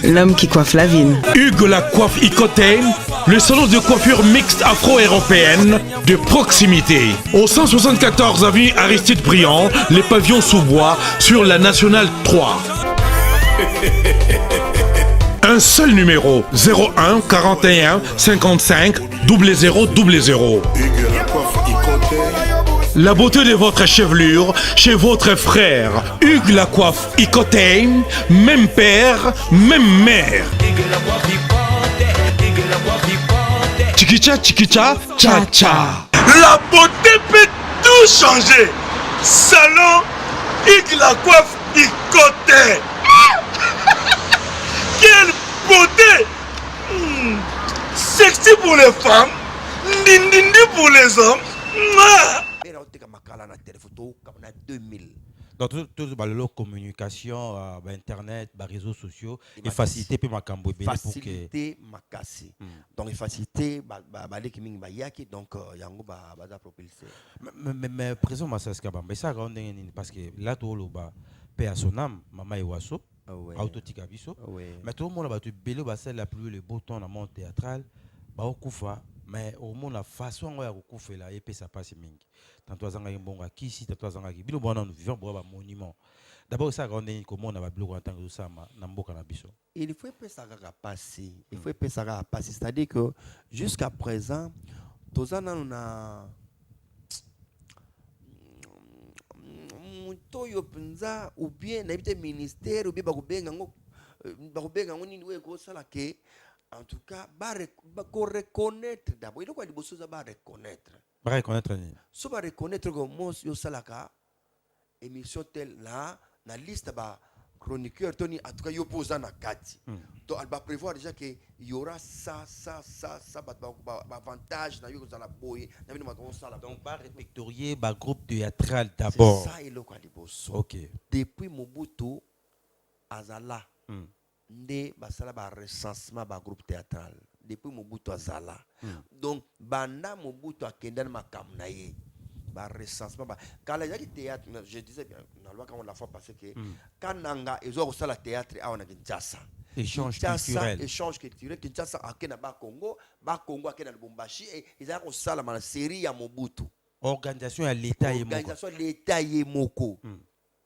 [SPEAKER 6] l'homme qui coiffe la ville.
[SPEAKER 10] Hugues la coiffe Ikoté, le salon de coiffure mixte afro-européenne de proximité. Au 174 avenue Aristide Briand, les pavillons sous bois sur la Nationale 3. Un seul numéro, 01 41 55 00 00. La beauté de votre chevelure chez votre frère. Hugues la coiffe Ikoté, même père, même mère. Chikicha, chikicha, cha cha.
[SPEAKER 5] La beauté peut tout changer. Salon Hugues la coiffe Ikoté. Quelle beauté! Sexy pour les femmes, ndindindi pour les hommes.
[SPEAKER 2] Dans toute la communication, internet, réseaux sociaux, et faciliter ma cambo
[SPEAKER 1] faciliter ma casse. Donc faciliter donc yango ba propulser.
[SPEAKER 2] Mais présent ma saska ba ça parce que là tout le bas paix à son âme maman Ewaso autotique abiso mais tout le monde va te belé ba celle la plus le beau temps dans monde théâtral ba okufa mais au monde la façon ya okufa là et puis ça passe mingi tantôt zanga mbonga kisi tantôt zanga ki bilo bona nous vivons ba monument d'abord ça quand on comment on va bloquer en tant que ça na mboka na biso
[SPEAKER 1] il faut que ça passer il faut que ça passer c'est-à-dire que jusqu'à présent tozana na toyo penza ou bien n'habite ministère ou bien bakubenga ngo nini we ko sala ke en tout cas ba reconnaître d'abord il faut que les choses ba reconnaître
[SPEAKER 2] ni
[SPEAKER 1] so ba reconnaître que mo yo salaka émission telle là na liste ba chroniqueur Tony en tout cas yo posa na kati donc elle va prévoir déjà que il y aura ça avantage na yo za la boy na bino maton sala
[SPEAKER 2] donc ba répertorier ba groupe théâtral d'abord
[SPEAKER 1] c'est ça il est liboso
[SPEAKER 2] OK
[SPEAKER 1] depuis Mobutu azala nde basala ba recensement ba groupe théâtral depuis Mobutu azala donc banda Mobutu akenda na makambo na ye ba recensement quand les gens qui théâtre je disais bien dans loi quand on la fois passé que quand nanga ils ont ça la théâtre à on a Kinshasa
[SPEAKER 2] échange
[SPEAKER 1] culturel Kinshasa akena ba Congo akena Lubumbashi et ils ont ça la série ya Mobutu
[SPEAKER 2] organisation à l'état
[SPEAKER 1] et moko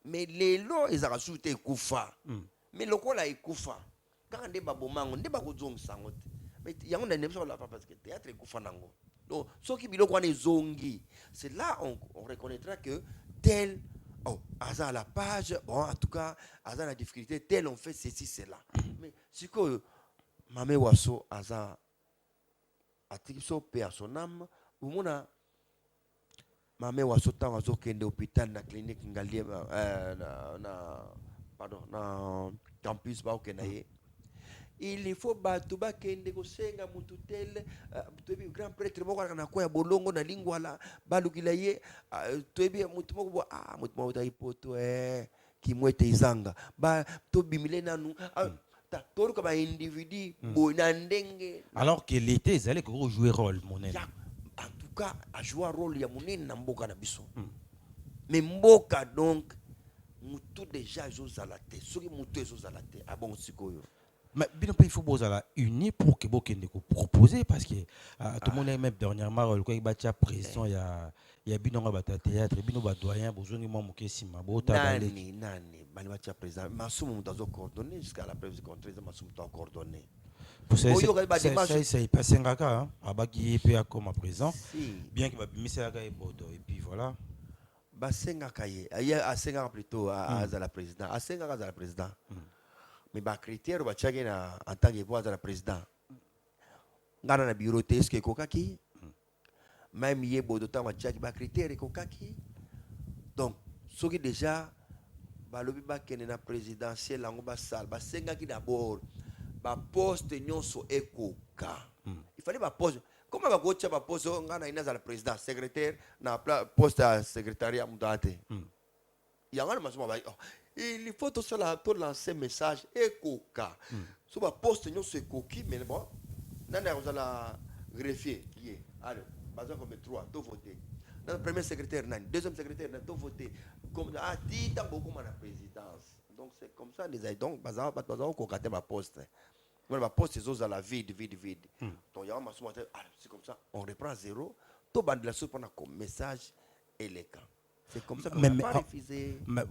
[SPEAKER 1] mais les lois ils ont rajouté kufa mais lokola ekufa quand nde ba bomango nde ba kozong sangote mais yango na nemso la parce que théâtre ekufa nango. Donc, ce qui est zongi, c'est là on reconnaîtra que tel, Aza à la page, bon, en tout cas, Aza la difficulté, tel on fait ceci, cela. Mais c'est que Mame Waso, Aza, Atiso, paix à son âme, ou mona, mame wasota azokende hôpital na clinique ngalie pardon na campus ba okenda ye. Il faut bato bakende kosenga mutu tel tobi grand prêtre moko na koya bolongo na lingwala balukila ye tobi mutu moko mutu moko ta ipoto kimwete izanga ba tobimile nanu tolu kama individu bona ndenge
[SPEAKER 2] alors que l'été ils allaient jouer rôle monene
[SPEAKER 1] en tout cas a jouer rôle ya monene na mboka na biso mais mboka donc mutu déjà jozala te soki mutu ezozala te abon sikoyo.
[SPEAKER 2] Mais bien il faut bozala uni pour que bokende ko proposer parce que tout le monde est même dernièrement le quoi il batia président il y a binonga bata théâtre bino ba doyen bozongi mo mokesi mabota
[SPEAKER 1] nani bali batia président masumu mutazo coordonner jusqu'à la preuve du contraire masumu to coordonner
[SPEAKER 2] pour ça il passe un gars abaki pe comme président bien que ba bimisa ga bodo et puis voilà
[SPEAKER 1] basenga kaye asenga plutôt à la président asenga à la président. Mais ba critère ba tchage na en tant que voix de la président ngana na bureau te eske kokaki même yebo d'autant ba tchage ba critère kokaki donc soki déjà ba lobi ba kene na présidentiel lango ba sal ba senga ki d'abord ba poste nyonso ekoka il fallait ba poste comment ba gocha ba poste ngana ina za la président secrétaire na poste secrétariat mudate yangana masuma ba il faut tout cela pour lancer message ekoka so ba poste nyo se koki mais bon nana vous la greffier qui est alors baza comme 3 to voter dans le premier secrétaire nani deuxième secrétaire nani to voter comme dit tant beaucoup à la présidence donc c'est comme ça les donc baza ko kate ba poste voilà ba poste zo la vide donc ya ma souma c'est comme ça on reprend zéro to bande la pour comme message élégant. C'est comme ça qu'on n'a pas refusé.
[SPEAKER 2] Mais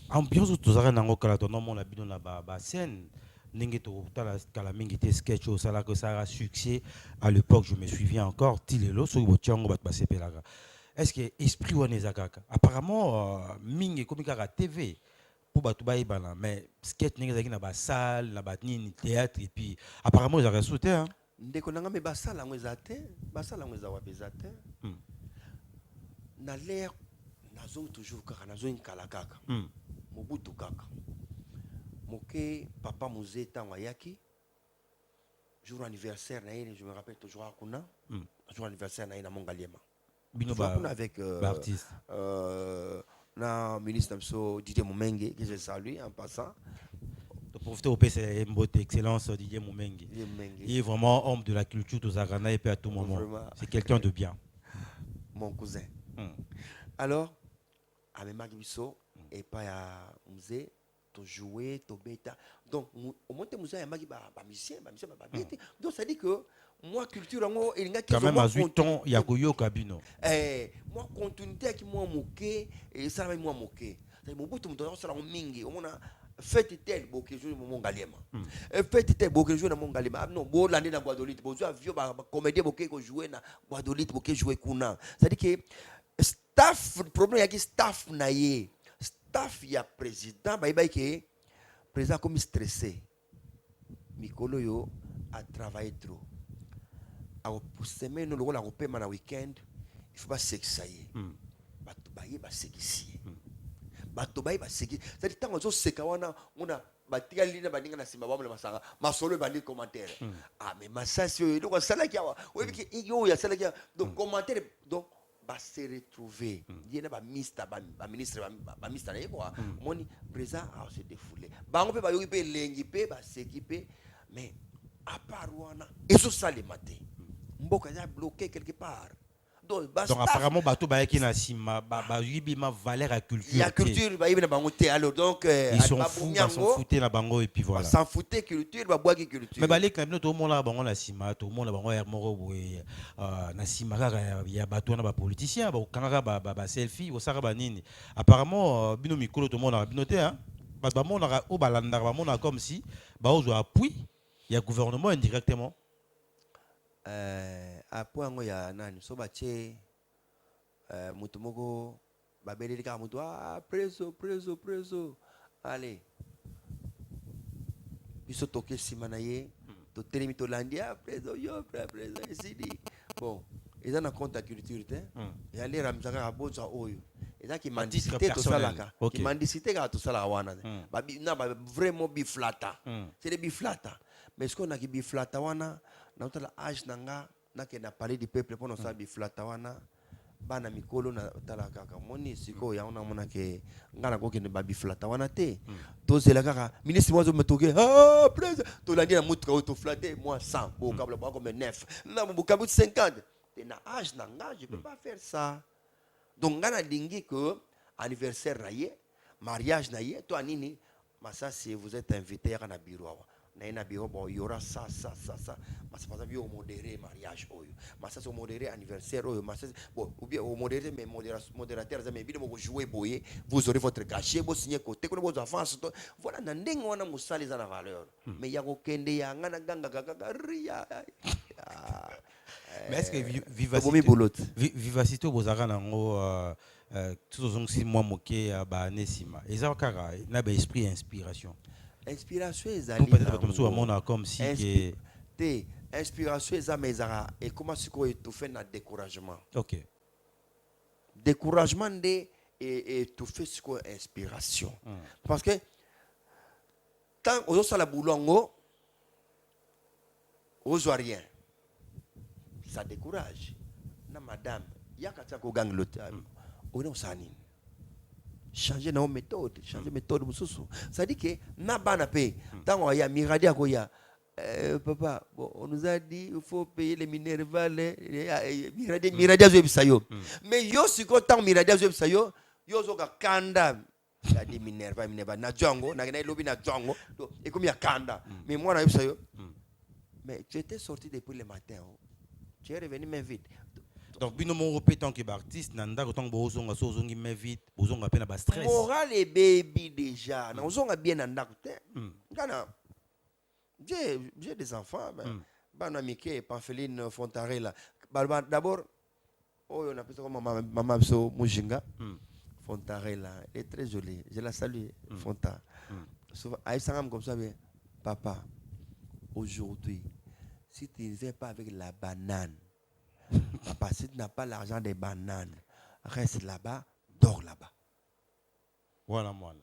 [SPEAKER 2] ambiance tout ça nango kala to no mona bino na ba scène ningi to tala kala mingi te sketch au sala que ça a succès à l'époque je me souviens encore tilelo so botiango bat basepelaka. Est-ce que esprit waneza kaka apparemment mingi comme kaka TV pour batu ba ibana mais sketch ningi zaki na ba salle na ba nini théâtre et puis apparemment ils ont sauté hein.
[SPEAKER 1] Ndeko nanga me ba salle ngweza te ba salle ngweza wa bezate. Na l'air nazo toujours kaka nazo inkala kaka mobutu kaka moke papa musée tanga yaki jour anniversaire na je me rappelle toujours akuna jour anniversaire na Mongaliema
[SPEAKER 2] bino ba
[SPEAKER 1] avec
[SPEAKER 2] artiste
[SPEAKER 1] na ministre Mso Didier Mumenge que je salue en passant
[SPEAKER 2] de profiter au PC Mbote excellence Didier Mumenge. Il est vraiment homme de la culture de Zagana et à tout moment c'est quelqu'un de bien
[SPEAKER 1] mon cousin alors à mes magibiso et pas à musée to jouer to bêta donc au moins te musée magi ba musicien donc ça dit que moi culture ngo elinga
[SPEAKER 2] quand même à 8 ans ya koyoka bino
[SPEAKER 1] moi continuité qui moi moqué et ça moi moqué c'est mobutu mto ça mingi on a fête tel boké jour mon Ngaliema fête tel boké jour na mon Ngaliema non bo lande na Guadeloupe bo jour vieux ba comédien boké ko jouer na Guadeloupe boké jouer kuna ça dit que staff problème yaki staff na ye staff ya président ba ke président comme stressé mikolo yo a travaillé trop a semaine lo la repema na weekend il faut pas sexailler bato ba ye ba sekisi bato ba ye ba sekisi ça dit tango zo seka wana mona batika lina baninga na simba ba masanga masolo ba ni commentaire mais masasi yo donc sala ki awa oyebi ki yo ya sala ki donc commentaire donc va se retrouver il y a ba ministre ba ministre na quoi moni président a se défouler bango pe ba yoki pe lengi pe ba s'équiper mais à part wana eso sale maté mboka ya bloqué quelque part donc
[SPEAKER 2] apparemment bato ba yaki na sima ba yibi ma valeur à culture
[SPEAKER 1] la culture ba yibi na bango te alors donc
[SPEAKER 2] ils sont foutés na bango et puis voilà
[SPEAKER 1] sans fouter culture ba boaki culture
[SPEAKER 2] mais ba lek na bino to mona bango na sima to mona bango ya moko boye na sima kaka ya bato na ba politiciens ba kanga ba selfie o saka ba nini apparemment bino mikolo to mona bino te hein ba mona o balanda ba mona comme si ba ozo appui ya gouvernement indirectement
[SPEAKER 1] appui ngo ya nani so bache mutu moko babeleli ka mutu preso allez biso toke sima na ye to telemi to landia preso yo preso isidi bon ils ont un compte à culture et aller ramzaka aboza oyo et ça qui m'a dit
[SPEAKER 2] titre
[SPEAKER 1] tout ça
[SPEAKER 2] personnel.
[SPEAKER 1] là
[SPEAKER 2] Ok.
[SPEAKER 1] qui m'a dit cité tout ça là wana ba vraiment biflata c'est des biflata mais ce qu'on a qui biflata wana na tala âge nanga na ke na parler du peuple pour nous ça biflata wana bana mikolo na tala kaka moni siko ya ona mona ke ngana ko ke ne ba biflata wana te to c'est la kaka ministre moi je me toquer ah président to la na mutka auto flatter moi 100 bon câble moi comme 9 na mon câble 50 et na âge nanga je peux pas faire ça donc ngana dingi que anniversaire raye mariage na ye toi nini mais ça si vous êtes invité à na bureau na bureau bon il y aura ça mais c'est pas ça au modéré mariage oyo mais ça c'est au modéré anniversaire oyo mais bon ou bien au modéré mais modérateur ça mais bien vous jouer boyer vous aurez votre cachet vous signer côté que vos enfants voilà na ndenge wana musali za na valeur mais ya ko kende ya ngana ganga gaga ria
[SPEAKER 2] mais est-ce que vivacité bozaka nango tout aussi moi moqué ba nesima ezaka kaka na ba esprit inspiration peut-être on comme si
[SPEAKER 1] que inspiration ezamezara et comment ce qu'on étouffé na découragement.
[SPEAKER 2] OK.
[SPEAKER 1] Découragement de et étouffé ce qu'on inspiration. Parce que tant aux autres la boulongo aux rien. Ça décourage. Na madame, yakata ko gang l'autre. On est sani. Changer nos méthodes, changer méthode mususu. Ça dit que na bana pe tant ya miradi akoya papa, bon, on nous a dit il faut payer les Minerval, miradi azo bisayo. Mais yo si content miradi azo bisayo, yo zoka kanda ya di Minerval na django, na lobi na django, et comme il y a kanda. Mais moi na bisayo. Mais tu étais sorti depuis le matin. Tu es revenu mais vite.
[SPEAKER 2] Donc bino mon répétant que artiste nanda ko tang bo zonga so zongi mais vite, bo zonga pe na ba stress.
[SPEAKER 1] Moral et baby déjà. Na zonga bien nanda ko te. Ngana. J'ai des enfants, bana Mickey, Pamphéline Fontarella. D'abord, oh, on appelle ça comme maman so Mujinga. Fontarella, elle est très jolie. Je la salue, Fonta. Souvent, Aïssangam comme ça, papa, aujourd'hui, si tu ne viens pas avec la banane, papa, si tu n'as pas l'argent des bananes, reste là-bas, dors là-bas.
[SPEAKER 2] Voilà,
[SPEAKER 1] moi,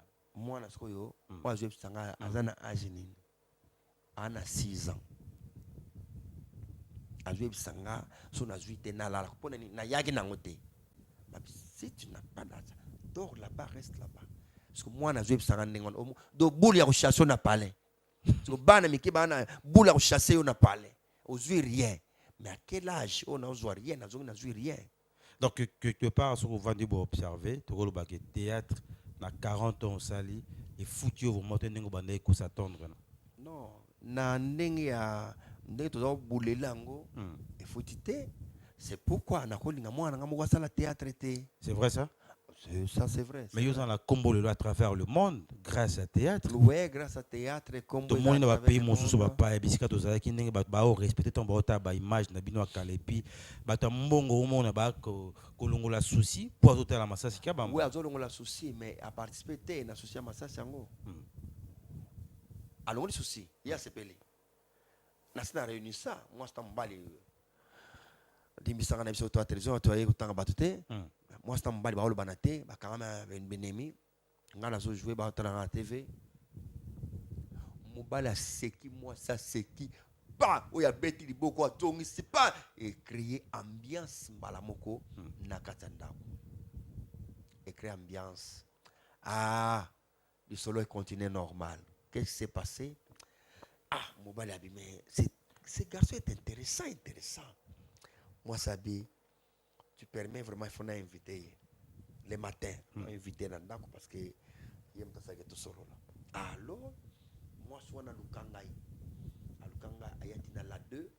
[SPEAKER 1] je suis à Agénine. On a 6 ans. Sanga, son a 8 ans. Si tu n'as pas d'argent, dors là-bas, reste là-bas. Parce que moi, je suis à do boule ya chasser na palais. Parce que bana miki bana boule ya chasser na palais. On joue rien. Mais à quel âge on n'a rien, on n'a rien.
[SPEAKER 2] Donc quelque part ce qu'on va dire observer, tu vois le théâtre na 40 ans sali et foutu vous monter n'engo bande ko s'attendre.
[SPEAKER 1] Non. Na ndenge ya ndenge tozo bulela ngo efutite c'est pourquoi na kolinga mwana nga moko sala théâtre té.
[SPEAKER 2] C'est vrai ça?
[SPEAKER 1] Ça c'est vrai.
[SPEAKER 2] Mais ils ont la combo le à travers le monde grâce à théâtre.
[SPEAKER 1] Ouais, grâce à théâtre comme
[SPEAKER 2] tout le monde va payer mon sous ba bisika to zala ki ndenge ba respecter ton ba ba image na bino akalepi ba ta mbongo o mona ba ko longola souci pour tout la massage ka ba.
[SPEAKER 1] Oui, azo longola souci mais à participer na souci massage yango. Alors, les soucis, il y a ces pelés. Nous avons réuni ça. Moi, je suis en train de dire que télévision, tu as eu autant de battues. Moi, je suis en train de dire que quand même, Benemi, on a joué à la TV. Mobile, c'est qui, moi, ça, c'est qui. Bah, il y a bêti, beaucoup à tout, c'est pas. Et créer ambiance, Balamoko, Nakatanda. Et créer ambiance. Ah, le solo est continué normal. Qu'est-ce qui s'est passé? Ah, Mobile abîmé. Ce garçon est intéressant. Moi, Sabi, tu permets vraiment, il faut inviter les matins. Inviter Nandako parce que il y a tout solo là. Alors, moi, je suis à Lukangai. À Lukanga, il y a la 2.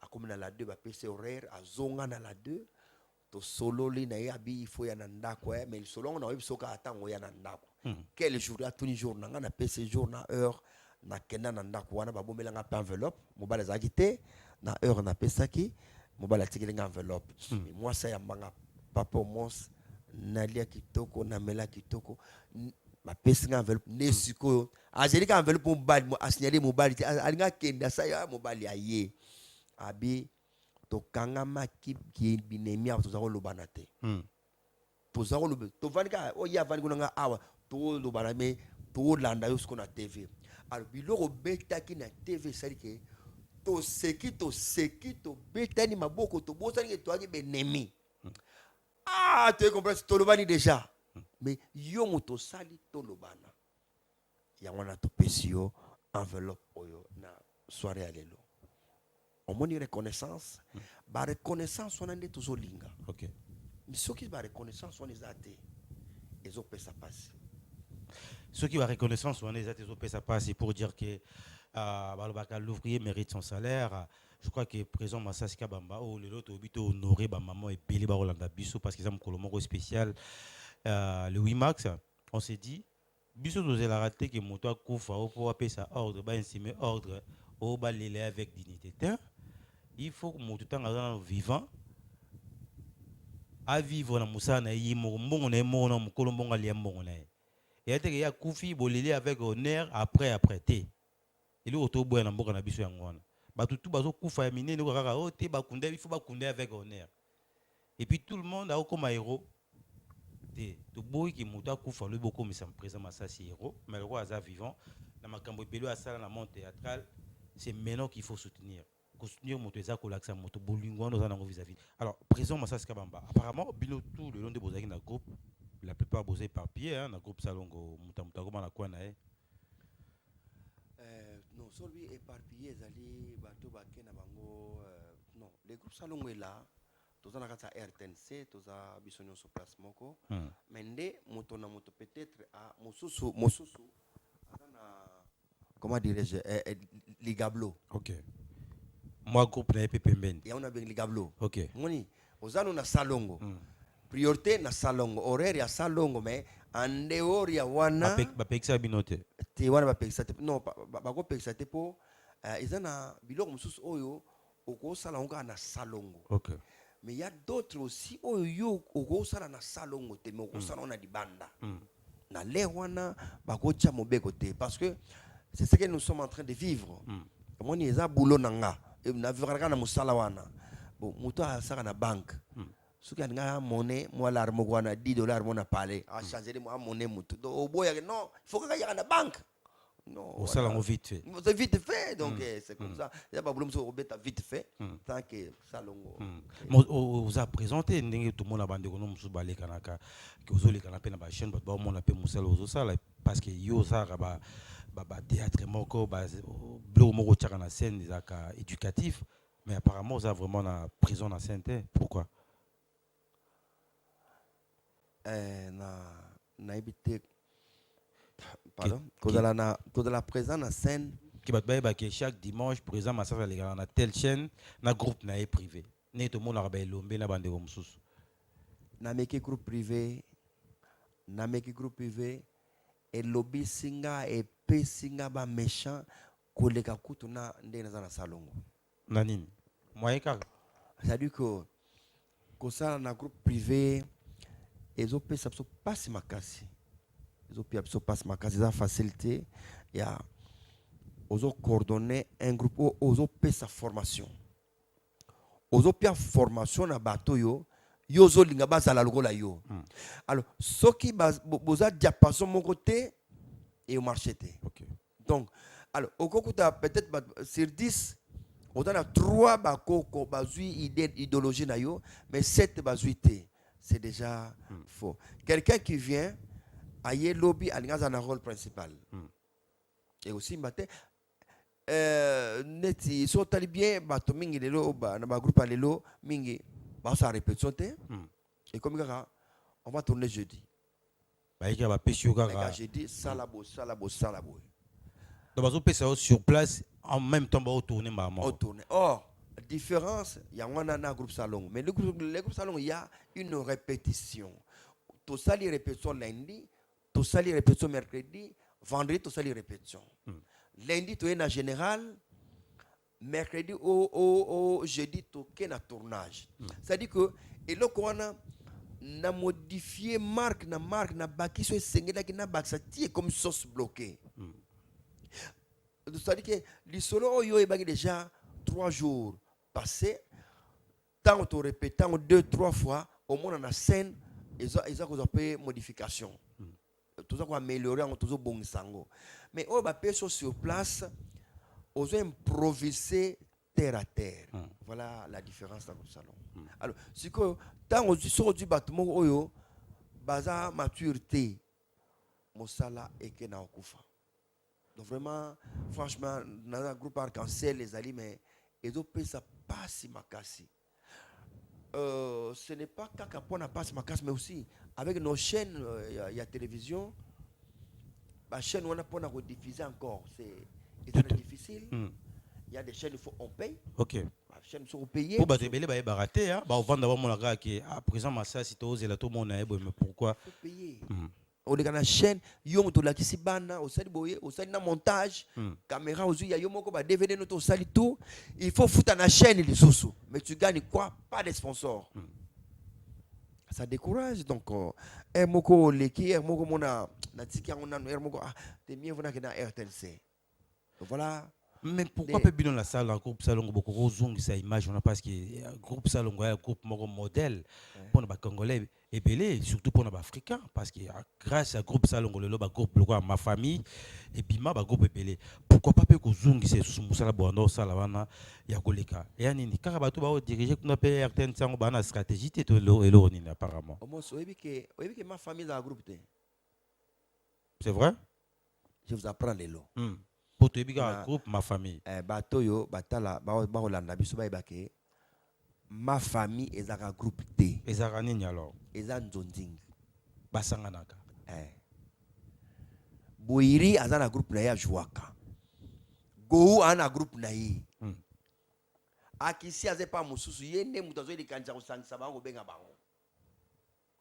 [SPEAKER 1] À comme la 2, bah, PC horaire, à Zonga na la 2. To solo li na yabi il faut ya Nandako, mais le solo on a eu soka attend ya Nandako. Quel jour à tous les jours na na PC jour na heure na kenda Nandako wana ba bomela nga enveloppe mobile za quitté na heure na pesa ki mobile tikeli nga enveloppe. Mais moi ça ya mbanga papa mons na lia kitoko na mela kitoko ma pesa nga enveloppe ne siko azeli ka enveloppe mobile mo a signaler mobile alinga kenda ça ya mobile ya ye abi tokangama ki binemia tozako lobana te tozako lobe tovanika oya vani kunanga awa to lobana me to landa yo skona TV alors biloko betaki na TV sali ke to seki to betani maboko to bosani ke to aki benemi tu comprends to lobani déjà mais yo moto sali to lobana yango na to pesio enveloppe oyo na soirée alelo on moni reconnaissance ba reconnaissance on ande toujours linga
[SPEAKER 2] OK
[SPEAKER 1] mais ce qui ba reconnaissance on les até les autres ça passe
[SPEAKER 2] ce qui va reconnaissance on les até les autres ça passe pour dire que l'ouvrier mérite son salaire. Je crois que président Massasi Kabamba ou les autres obito honoré ba maman et pélé ba Rolanda Bisso parce qu'ils ont un spécial le 8 mars on s'est dit Bisso nous a raté que moto koufa pour appeler ça ordre ba insimer ordre au ba lélé avec dignité. Il faut que moto tanga vivant à vivre na musana yi mbongo na mbongo na mkolombo ali mbongo na et ate ya koufi bolélé avec honneur après té il est autour na mboka na biso yangwana batu tout bazo kufa minene ko kaka o te bakunda il faut bakunda avec honneur et puis tout le monde a comme héros te to boy ki muta kufa le boko mais ça me présente Massasi héros mais le roi aza vivant na makambo pelo à sala na monde théâtral c'est maintenant qu'il faut soutenir moto eza ko laksa moto bolingo no za vis-à-vis alors président Massasi Kabamba apparemment bino tout le long de bozaki na groupe la plupart bozé éparpillés hein na groupe Salongo muta koma na kwa na
[SPEAKER 1] non, celui éparpillé, zali bateau baké na bango non, les groupes Salongo est là, tous en akata RTNC, tous à bisonio sur place moko, mende moto na moto peut-être à mosusu, comment dirais-je, Ligablo.
[SPEAKER 2] OK. Moi groupe na EPPMN.
[SPEAKER 1] Et on a bien Ligablo.
[SPEAKER 2] OK.
[SPEAKER 1] Moni, ozano na Salongo. Priorité na Salongo, horaire ya Salongo mais en dehors ya wana
[SPEAKER 2] ba pekisa binote.
[SPEAKER 1] Te wana ba pekisa te non ba ko pekisa te po ezana biloko mususu oyo oko sala onga na Salongo.
[SPEAKER 2] OK.
[SPEAKER 1] Mais il y a d'autres aussi oyo oko sala na Salongo te mais oko sala na dibanda. Na le wana ba ko tia mobeko te parce que c'est ce que nous sommes en train de vivre. Comme on eza boulot nanga et na vivra na musala wana. Bon muto asaka na banque. Ce qui a monnaie, moi l'arme guana $10 mon a parlé, a changé de moi monnaie mutu. Donc au bout non, il faut qu'il y ait à la banque. Non.
[SPEAKER 2] Au salon vite fait.
[SPEAKER 1] C'est vite fait, donc c'est comme ça. Il y a pas de problème sur Robert vite fait, tant que salon.
[SPEAKER 2] Vous a présenté tout le monde a bandé qu'on nous balé kanaka, que vous allez canapé na ba chaîne, ba mon appel musala aux sala parce que yo ça ba théâtre moko ba blog moko tchaka na scène zaka éducatif, mais apparemment ça vraiment na prison na Sainte. Pourquoi?
[SPEAKER 1] na évité pardon que la présence en scène
[SPEAKER 2] qui va que chaque dimanche présent Massasi les gars na telle chaîne na groupe na privé né tout le monde a ba lombe na bande comme sous
[SPEAKER 1] na meki groupe privé et lobby singa et pe singa ba méchant koleka kutu na ndena za na Salongo
[SPEAKER 2] na nini moyen car
[SPEAKER 1] c'est-à-dire que ça na groupe privé ils ont passe makasi ils ont passe makasi ça facilité il y a ils ont coordonné un groupe ils ont fait sa formation ils ont fait formation na bateau yo zo linga bazala lokola yo alors ce qui boza diapason mon côté et au marché
[SPEAKER 2] OK
[SPEAKER 1] donc alors au kokuta peut-être sur 10 on a 3 bakoko bazui idéologie na yo mais 7 bazuité c'est déjà faux. Quelqu'un qui vient à lobby a un rôle principal. Et aussi matin neti so tali bien bato mingi lelo ba na ba groupe lelo mingi ba sa répétition te et comme ça on va tourner jeudi.
[SPEAKER 2] Ba yika ba pesio kaka
[SPEAKER 1] jeudi salabo.
[SPEAKER 2] Donc bazo pesa sur place en même temps ba tourner maman.
[SPEAKER 1] Or différence, il y a un groupe Salongo. Mais le groupe Salongo, il y a une répétition. Tout ça, les répétitions lundi, tout ça, les répétitions mercredi, vendredi, tout ça, les répétitions. Lundi, tu es en général, mercredi au jeudi, tu es en tournage. C'est-à-dire que, et là, on a modifié marque, na baki, so na baki, comme sauce bloquée. C'est-à-dire que, les solos, yo, déjà 3 jours passés, tant tu répètes 2-3 fois au moins dans la scène ils ont fait modification tout ça qu'on améliorer en toujours bon sango mais oh bah personne sur place ils ont improvisé terre à terre voilà la différence dans le salon alors c'est que tant on sort du bâtiment oyo baza maturité mosala et que na okufa donc vraiment franchement dans un groupe arc-en-ciel les alliés mais ils ont payé ça pas si makasi ce n'est pas qu'à n'a pas si makasi mais aussi avec nos chaînes il y a télévision la chaîne on a pas rediffuser encore c'est difficile il y a des chaînes il faut on paye
[SPEAKER 2] ok
[SPEAKER 1] les chaînes sont payées
[SPEAKER 2] pour battre belé ba baraté hein ba on vend d'abord mon gars qui à présent massa si tu oses là tout le monde mais pourquoi
[SPEAKER 1] payer on est dans la chaîne yo moto la kisi bana au sali boye au sali na montage caméra aux yeux yo moko ba DVD notre sali tout il faut foutre na chaîne les sous mais tu gagnes quoi pas de sponsors ça décourage donc moko leki moko mona na tiki on a moko t'es mieux venir que dans RTLC voilà.
[SPEAKER 2] Mais pourquoi pas bien dans la salle, un groupe salon beaucoup zoom sa image, on a parce que groupe salon un groupe modèle pour les Congolais et belé surtout pour les Africains parce que grâce à groupe salon le groupe ma famille et puis ma groupe belé pourquoi pas que zoom c'est sous musala bondo sala wana ya koleka et ani car bato ba diriger qu'on appelle RTN sango bana stratégie et lo ni apparemment
[SPEAKER 1] au moins oyebi que ma famille dans le groupe
[SPEAKER 2] c'est vrai
[SPEAKER 1] je vous apprends les lots
[SPEAKER 2] pour te biga groupe ma famille
[SPEAKER 1] batoyo batala ba Holanda biso ba ibake ma famille ezaka groupe T
[SPEAKER 2] ezaka nini alors
[SPEAKER 1] eza nzonzing
[SPEAKER 2] basanganaka
[SPEAKER 1] Boiri azana groupe na ya Jouaka Gou ana groupe na yi akisi azepa mususu yende mutazo ili kanja kusangisa bango benga bango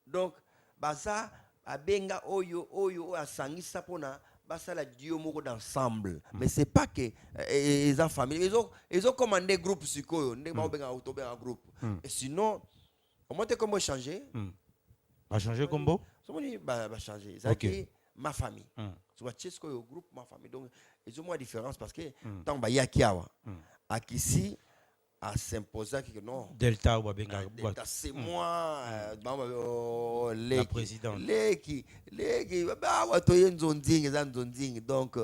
[SPEAKER 1] donc baza abenga oyo asangisa pona basala dio moko d'ensemble mais c'est pas que ils ont famille ils ont commandé groupe sikoyo ndé ba benga autobe un groupe et sinon comment te comment changer
[SPEAKER 2] va changer combo
[SPEAKER 1] somoni ba changer ça qui ma famille tu vois chesko yo groupe ma famille donc ils ont moins différence parce que tant ba yakiawa akisi à s'imposer que non
[SPEAKER 2] Delta ou benga
[SPEAKER 1] Delta c'est moi
[SPEAKER 2] la présidente
[SPEAKER 1] leki ba wato yenzonding ezandonding donc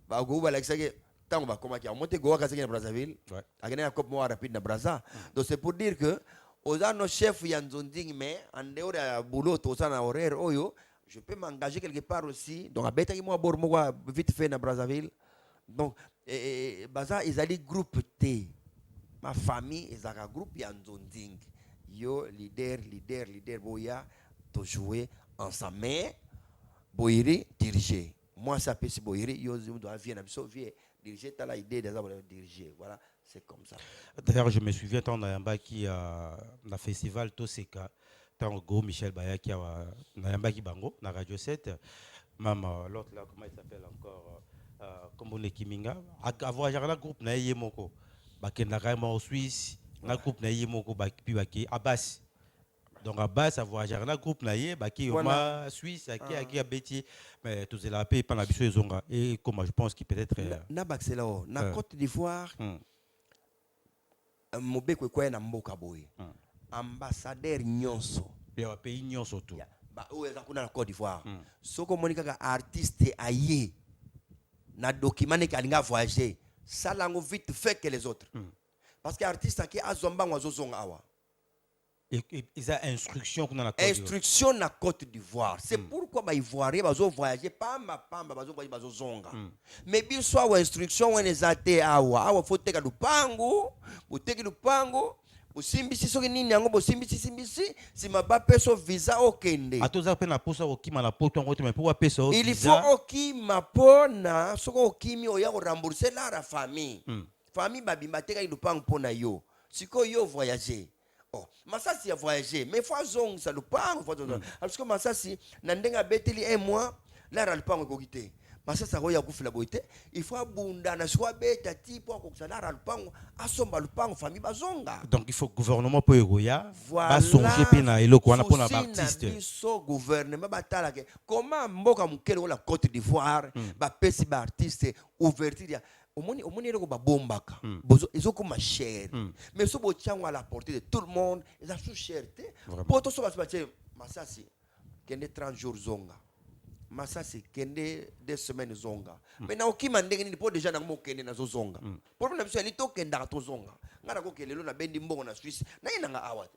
[SPEAKER 1] ba go ba like que tant ba comment qui a monté go ka na Brazzaville akena ya cop moi rapide na Brazza donc c'est pour dire que aux nos chefs yanzonding mais en dehors de boulot tout ça na horaire oyo je peux m'engager quelque part aussi donc abeta ki moi bor mo vite fait na Brazzaville donc baza ils allaient groupe T ma famille est un groupe yanzonding yo leader boya to jouer ensemble mais boiri diriger moi ça peut se boiri yo doit venir na sauver diriger t'as la idée déjà diriger voilà c'est comme ça
[SPEAKER 2] d'ailleurs je me souviens tant na qui na festival Toseka tant go Michel Baya qui na qui bango na radio 7 maman l'autre là comment il s'appelle encore comme on est Kiminga avoir un groupe na yemoko bakenda vraiment en Suisse na groupe na yemoko puis baki Abbas donc Abbas avoir un groupe na ye baki ma Suisse qui a bêti mais tous les paix pas la biso zonga et comme je pense qu'il peut-être
[SPEAKER 1] na baxela na Côte d'Ivoire mobeko ko na mboka boy ambassadeur nyonso
[SPEAKER 2] ya pays nyonso tout
[SPEAKER 1] ba o eza kuna na Côte d'Ivoire soko monika ka artiste aye na document ne kalinga voyager ça lango vite fait que les autres parce que artiste qui a zomba ngwazozonga awa
[SPEAKER 2] et ils a instruction qu'on a
[SPEAKER 1] instruction na Côte d'Ivoire c'est pourquoi ba ivoirien bazo voyager pamba bazo voyager bazo zonga mais bien soit wa instruction on les até awa faut teka lupango boteki lupango bosimbisi soki nini yango bosimbisi si maba peso visa okende
[SPEAKER 2] atoza pe na posa okima na poto ngoto mais pour peso
[SPEAKER 1] il faut okima pona soko okimi oya ko rembourser la famille famille babimba teka lupango pona yo siko yo voyager Masasi a voyagé mais faut zong ça lupango parce que Masasi na ndenga beteli un mois là lupango ko quitter Masasi a roya kufila boite il faut abunda na swa beta tipo ko kusala lupango asomba lupango famille bazonga
[SPEAKER 2] donc il faut gouvernement pour roya ba songer pe na eloko wana pona ba artiste
[SPEAKER 1] so gouvernement batala ke comment mboka mukele la Côte d'Ivoire ba pesi ba artiste ouverture omoni eloko babombaka ezokoma cher mais so botiango à la portée de tout le monde eza sous cherté po to so batie Masasi kende 30 jours zonga Masasi kende 2 semaines zonga mais na okima ndenge nini po déjà nango kende nazo zonga problème na biso ali to kenda to zonga ngana ko kelelo na bendi mbongo na Suisse na inanga awa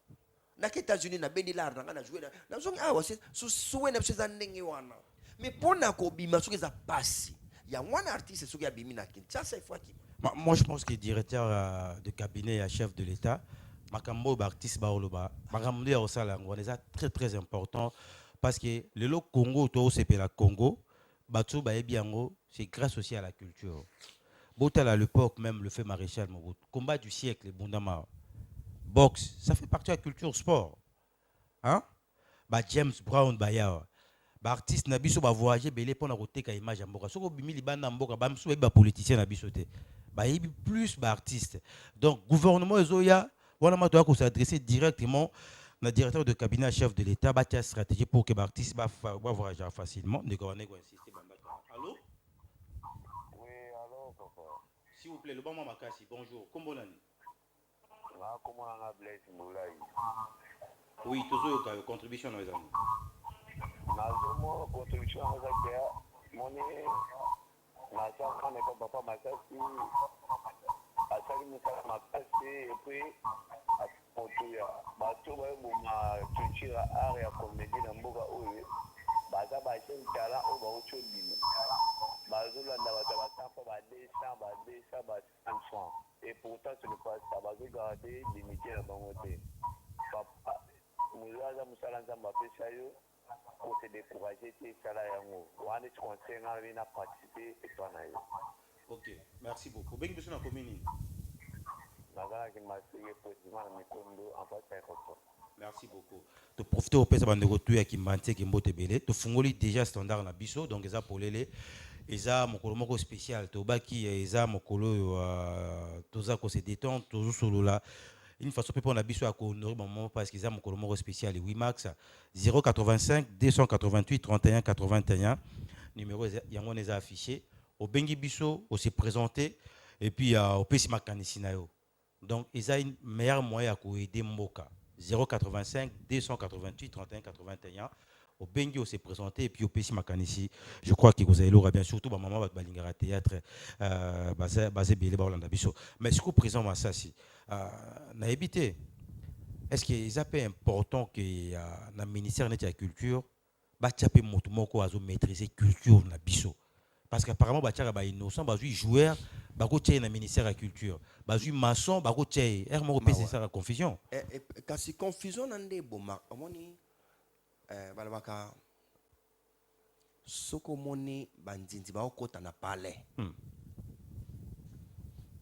[SPEAKER 1] na États-Unis na bendi lar na jouer na zonga awa so na biso za ndenge wana mais pona ko bima so za pasi. Il y a un artiste qui a bimina Kinshasa il faut qu'il.
[SPEAKER 2] Moi je pense que directeur de cabinet et chef de l'État, Makambo artiste baoloba, Makambo ya osala ngwana c'est très important parce que le Congo to c'est la Congo, batu ba ebiango, c'est grâce aussi à la culture. Botal à l'époque même le fait maréchal Mobutu, combat du siècle Bundama. Boxe, ça fait partie de la culture sport. Hein? Ba James Brown Bayard. Ba artiste na biso ba voyager belé pour na koteka image mboka soko bimi libanda mboka ba mso ba politicien na biso te ba yebi plus ba artiste donc gouvernement ezoya wana mato ko s'adresser directement na directeur de cabinet chef de l'état ba tia stratégie pour que ba artiste ba voyager facilement ne ko insister bamba. Allô?
[SPEAKER 7] Oui, allô papa.
[SPEAKER 2] S'il vous plaît le bon maman Makasi bonjour kombo nani?
[SPEAKER 7] Na comment on Blaise Moulay.
[SPEAKER 2] Oui toujours ka contribution nos amis.
[SPEAKER 7] Nazomo contribution à la monnaie naza quand est papa Masasi asali musala makasi et puis à Pontoya bato ba ma culture art et comédie na mboka oyo baza ba chen tala o ba ocho bino bazolanda bato batampa ba 200 ba 500 et pourtant ce n'est pas ça bazo garder limité na bango te papa mulaza musala nzamba pesa yo pour se décourager et ça là yango wana tu conseille na vina participer et toi na yo.
[SPEAKER 2] OK, merci beaucoup. Ben biso na commune.
[SPEAKER 7] Nagala ki masike positivement na mikondo en face aéroport.
[SPEAKER 2] Merci beaucoup. To profiter au pesa bande retour ya kimbantie ki mbote belé, to fungoli déjà standard na biso donc eza polele. Eza mokolo moko spécial to baki eza mokolo toza ko se détendre toujours solo là. Une façon pour na biso à honorer maman parce qu'ils ont mon colombo spécial 8 max 085 288 31 81 numéro yango les affiché au bengi biso au se présenter et puis au pesi makanisi na yo donc ils ont une meilleure moyen à aider mboka 085 288 31 81 au bengi au se présenter et puis au pesi makanisi je crois que vous allez l'aura bien surtout maman va balingara théâtre basé belé ba Holanda biso mais ce que présent Masasi na évité est-ce que c'est pas important que na ministère de la culture ba tiapé moto moko azo maîtriser culture na biso parce qu'apparemment ba tiara ba innocent ba joueur ba ko tié na ministère de la culture ba maçon ba ko tié moko pèse ça la confusion
[SPEAKER 1] kasi confusion nande boma omoni balabaka soko moni bandinzi ba okota na palais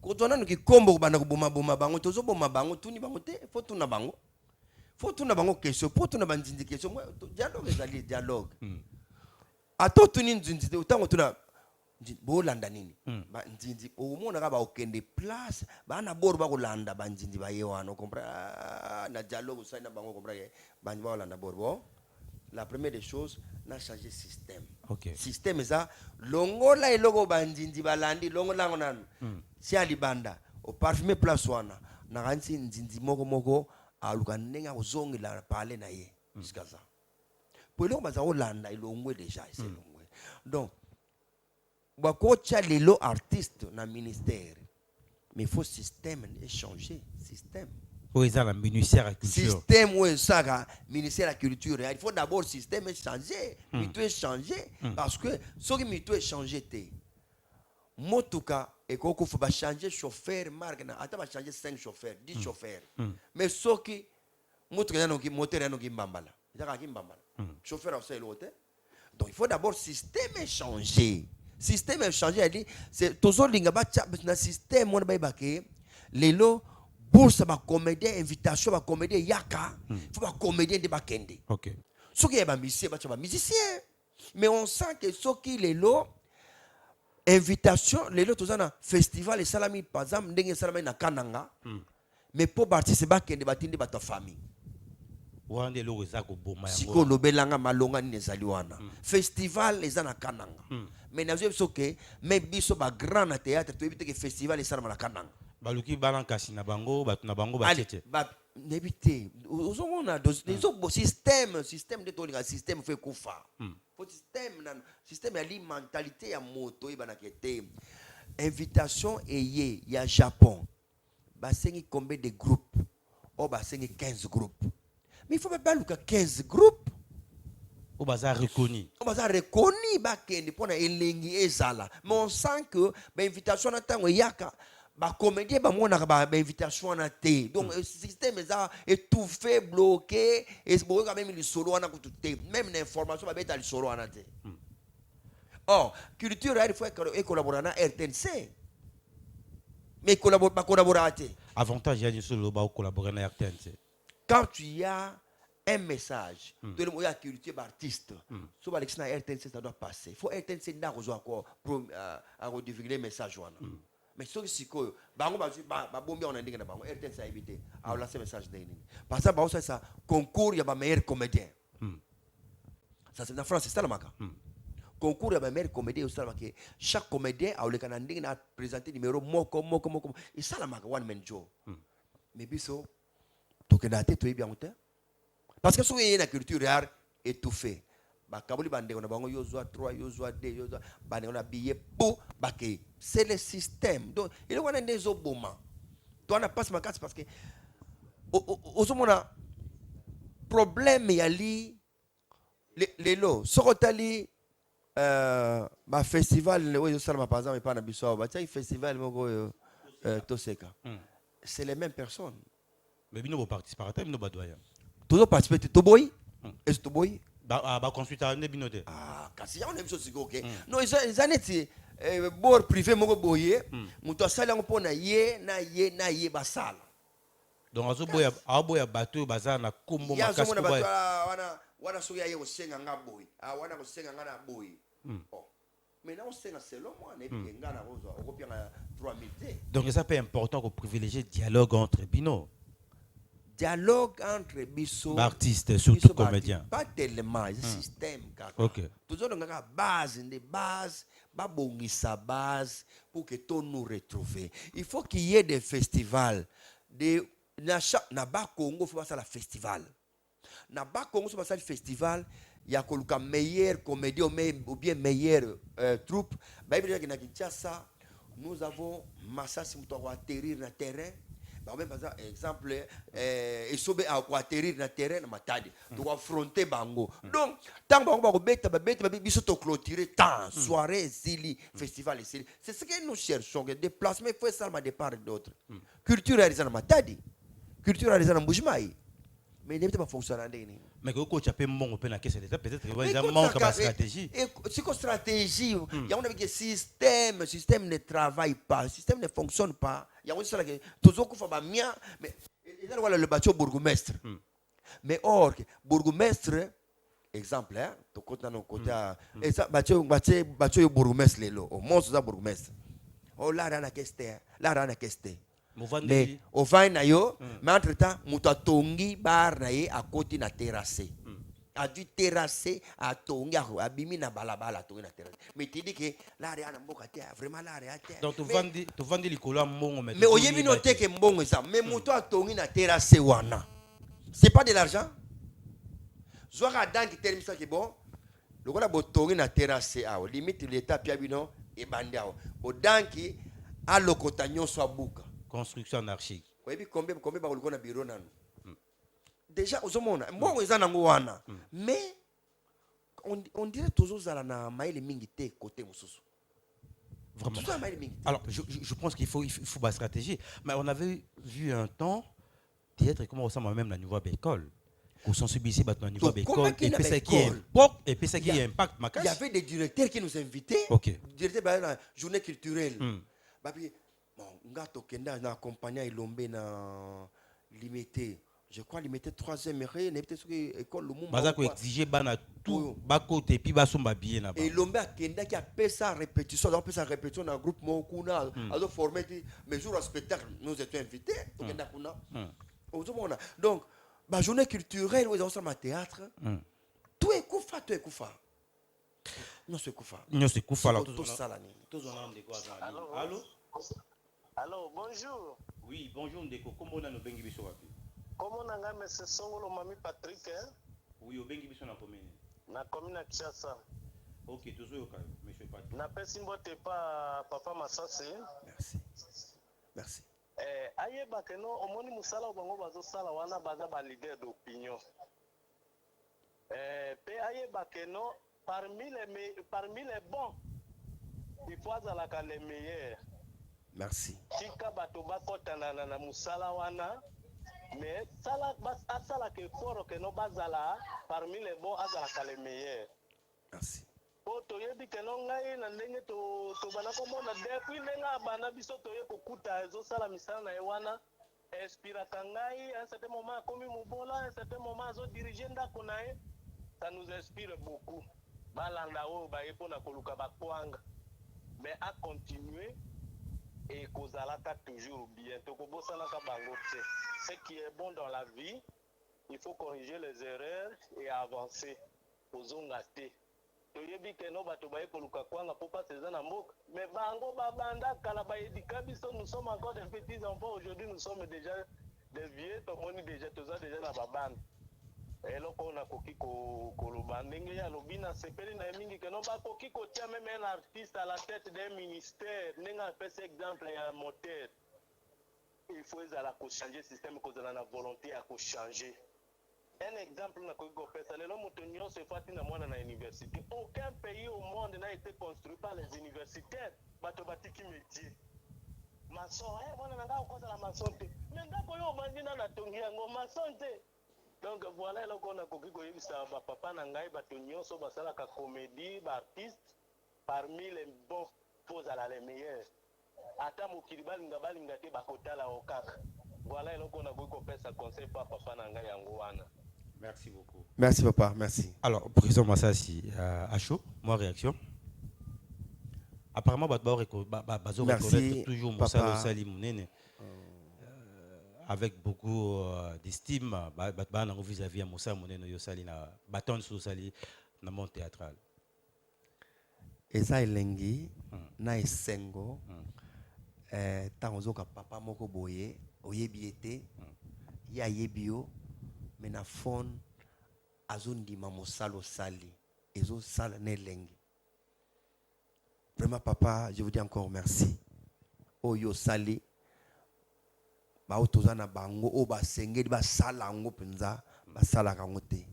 [SPEAKER 1] kotwana nuki kombo bana kuboma boma bango tozo boma bango tuni bango te faut tuna bango question pour tuna bandinzi question dialogue ezali dialogue ato tuni nzinzi utango tuna bolanda nini ba nzinzi omona ka ba okende place bana bor ba kolanda bandinzi ba yewana comprendre na dialogue ça na bango comprendre bandi ba kolanda bor bo. La première des choses, on a changé le système.
[SPEAKER 2] Okay.
[SPEAKER 1] Système ça, longola et logo bandindi balandi, longola ngonan. Si alibanda, au parfumé place wana, na ransi nzinzi moko a lukanenga ozongi la parler na ye jusqu'à ça. Pour le baza Hollanda il longwe déjà, c'est longwe. Donc bakocha lelo artiste na ministère. Mais il faut système changer, système.
[SPEAKER 2] Oui, ça la ministère de la culture.
[SPEAKER 1] Système où ça ministère de la culture. Il faut d'abord système changer, mito changer parce que ce qui mito changer té. Motuka et koko faut pas changer chauffeur marque na ata ba changer 5 chauffeurs, 10 chauffeurs. Mais ce qui motuka no ki moteur no ki mbambala. Zaka ki mbambala. Chauffeur c'est l'autre. Donc il faut d'abord système changer. Système changer dit c'est toujours linga ba na système on ba ke lelo bourse ba comédien invitation ba comédien yaka faut ba comédien de ba kende.
[SPEAKER 2] OK.
[SPEAKER 1] Ce qui est ba musicien mais on sent que ce qui les lo invitation les lo tozana festival et salami par exemple ndenge salami na kananga mais pour artiste ba kende ba tindi ba ta famille
[SPEAKER 2] wande lo ezako boma yango
[SPEAKER 1] siko lobelanga malonga ni ezali wana festival eza na kananga mais nazo biso ke mais biso ba grand na théâtre to ebite ke festival eza na kananga
[SPEAKER 2] baluki bana kasi na bango batu na bango batete
[SPEAKER 1] ba nebite ozomona dezo bo système de tolinga système fait kufa faut système ya li mentalité ya moto ibana kete invitation eye ya Japon basengi combien de groupes basengi 15 groupes mais il faut pas baluka 15 groupes
[SPEAKER 2] au bazar reconnu
[SPEAKER 1] bakende pona elengi ezala mais on sent que ba invitation na tango yaka ba comédien ba mona ba invitation na te donc le système est étouffé bloqué et bon quand même le solo wana kututé même l'information ba beta le solo wana te culture il faut collaborer na RTNC mais collaborer
[SPEAKER 2] avantage ya solo ba collaborer na RTNC
[SPEAKER 1] quand tu as un message de la culture d'artiste sur la RTNC ça doit passer. Il faut RTNC n'a encore à redivulguer le message mais ce qui est que bango ba bombi on indique na bango RTNC a évité à lancer message de parce que ba ça concours il y a ba meilleur comédien ça c'est en France c'est ça le maka concours il y a ba meilleur comédien au ça que chaque comédien a le cananding na présenter numéro moko et ça le maka one man show mais biso tokenate to bien hauteur parce que souvent il y a une culture rare étouffée ba kabuli bande on a bango yozwa 3 yozwa 2 yozwa bande on a billet pour baké c'est le système donc il y a des oboma toi na passe ma carte parce que ozomona problème ya li lelo sokotali ba festival le yo sala par exemple pas na biso ba tsa festival moko toseka c'est les mêmes personnes
[SPEAKER 2] mais bino participateur bino badoya
[SPEAKER 1] toujours participer to boy est to boy
[SPEAKER 2] ba consultant ne bino te
[SPEAKER 1] kasi ya on aime chose OK non ils aneti bord privé moko boye muto asala ngo na ye basala
[SPEAKER 2] donc azoboya bato bazana na kombo makasi
[SPEAKER 1] ko wana so ya ye osenga nga boy wana ko senga nga na boy mais on senga selon moi ne nga na rozo okopia 3000
[SPEAKER 2] donc ça peut important qu'on privilégie dialogue entre bino
[SPEAKER 1] dialogue entre biso
[SPEAKER 2] artistes surtout comédiens
[SPEAKER 1] pas tellement système
[SPEAKER 2] OK
[SPEAKER 1] toujours dans la base babongisa base pour que tout nous retrouver il faut qu'il y ait des festivals na ba Congo faut passer la festival na ba Congo faut passer le festival il y a koluka meilleur comédien ou bien meilleure troupe ba bien na Kinshasa nous avons Massasi Muto atterrir na terrain même par exemple esobe a atterrir na terrain na matadi to affronter bango donc tant bango ba beta biso to clôturer tant soirée zili festival zili c'est ce que nous cherchons que déplacement faut ça ma départ d'autres culture réalisée na matadi culture réalisée na Mbujimai mais n'est pas fonctionnant ndeni
[SPEAKER 2] mais que coach appelle mon open na caisse peut-être il y a manque de stratégie
[SPEAKER 1] c'est quoi stratégie il y a un système ne travaille pas système ne fonctionne pas il y a aussi ça que toujours faut ba mia mais il y a le bâtiment bourgmestre mais or bourgmestre exemple hein to côté na côté et ça bâtiment bourgmestre lelo au moins ça bourgmestre la rana keste mais au fin na yo mais entre temps mutatongi bar na ye à côté na terrassé a dû terrasser à tongi a bimi na balabala tongi na terrasse mais tu dis que la réa mboka te vraiment la réa te
[SPEAKER 2] donc tu vandi likolo mbongo
[SPEAKER 1] mais oyebi noter que mbongo ça mais muto a tongi na terrasse wana c'est pas de l'argent zoka danki terme ça que bon le kola botongi na terrasse a limite l'état pia bino e bandiao bo danki a lokota nyonso abuka
[SPEAKER 2] construction anarchique
[SPEAKER 1] combien ba koloko na bureau nanu déjà ozomona mbongo eza nango wana mais on dirait toujours zala na maile mingi te côté mususu
[SPEAKER 2] vraiment alors je pense qu'il faut la stratégie mais on avait vu un temps théâtre comment on ressemble même la niveau d'école pour sensibiliser au niveau d'école et puis ça qui impact ma
[SPEAKER 1] il y avait des directeurs qui nous invitaient directeur ba la journée culturelle babi bon ngato kenda na accompagner Ilombe na limité je crois limité 3e ré n'est peut-être que école Lumumba
[SPEAKER 2] baza ko exiger bana tout ba côté puis ba somba bien là-bas
[SPEAKER 1] et Ilombe kenda qui a fait sa répétition donc sa répétition dans groupe Mokuna a formé mais jour au spectacle nous étions invités kenda kuna donc la journée culturelle, où ils ont ça théâtre. Tout est koufa, tout est koufa. Non, c'est koufa.
[SPEAKER 2] Non, c'est koufa.
[SPEAKER 1] Tout ça, là.
[SPEAKER 2] Allô?
[SPEAKER 8] Allô, bonjour.
[SPEAKER 2] Oui, bonjour, Ndeko. Comment on a nos bengi biso wapi?
[SPEAKER 8] Comment on a M. Songolo Mami Patrick?
[SPEAKER 2] Oui, au bengi biso na commune.
[SPEAKER 8] Na commune à Kinshasa.
[SPEAKER 2] Ok, toujours au monsieur Patrick.
[SPEAKER 8] Na pesimbote pas Papa Massase.
[SPEAKER 1] Merci. Merci.
[SPEAKER 8] Ayeba que non, au moni musala bango bazo sala wana baza ba leader d'opinion. Pe ayeba que non, parmi les bons, il faut azalaka les meilleurs.
[SPEAKER 1] Merci.
[SPEAKER 8] Tika bato bakota na musala wana, mais asala que fort que non bazala parmi les bons azalaka les meilleurs.
[SPEAKER 1] Merci.
[SPEAKER 8] Toyebi que non ngai na ndenge to bana komona depuis ndenga bana biso toye kokuta ezosala misala na ewana inspiraka ngai à un certain moment comme mobola à un certain moment azo diriger ndako na ye, ça nous inspire beaucoup. Balanda o ba epona koluka bakwanga, mais à continuer et kozalaka toujours bien to kobosanaka bango te. Ce qui est bon dans la vie, il faut corriger les erreurs et avancer. Ozonga te. Toyebi que no bato baye koluka kwanga pour pas ces na mboka, mais bango babanda kala ba édika biso, nous sommes encore des petits enfants. Aujourd'hui nous sommes déjà des vieux, tomoni déjà toza déjà na babanda. Et là on a koki koloba ndenge ya lobina sepeli na mingi que no ba koki kotia même un artiste à la tête d'un ministère, nenga pese exemple ya moteur. Il faut ezala ko changer système ko zala na volonté à ko changer. Un exemple, aucun pays au monde n'a été construit par les universitaires. Métier. Donc voilà, on a papa Nangai, comédie, artiste, parmi les bons, pose à les meilleurs. Voilà, on a fait conseil par papa Nangai Angouana.
[SPEAKER 2] Merci beaucoup.
[SPEAKER 1] Merci papa, merci.
[SPEAKER 2] Alors, président Massassi, à chaud, moi réaction. Apparemment,
[SPEAKER 1] merci
[SPEAKER 2] toujours Moussa Sali Mounene avec beaucoup d'estime vis-à-vis de Moussa Mounene Yosali na bâton sous Sali na monde théâtral.
[SPEAKER 1] Eza elengi na esengo tangozoka papa moko boye oyebi ete ya yebio mais na fond azondima mosalo sali ezo sala ne lengi. Vraiment papa, je vous dis encore merci. Oyo sali ba otozana bango o ba sengeli ba sala ngo penza ba sala kangote.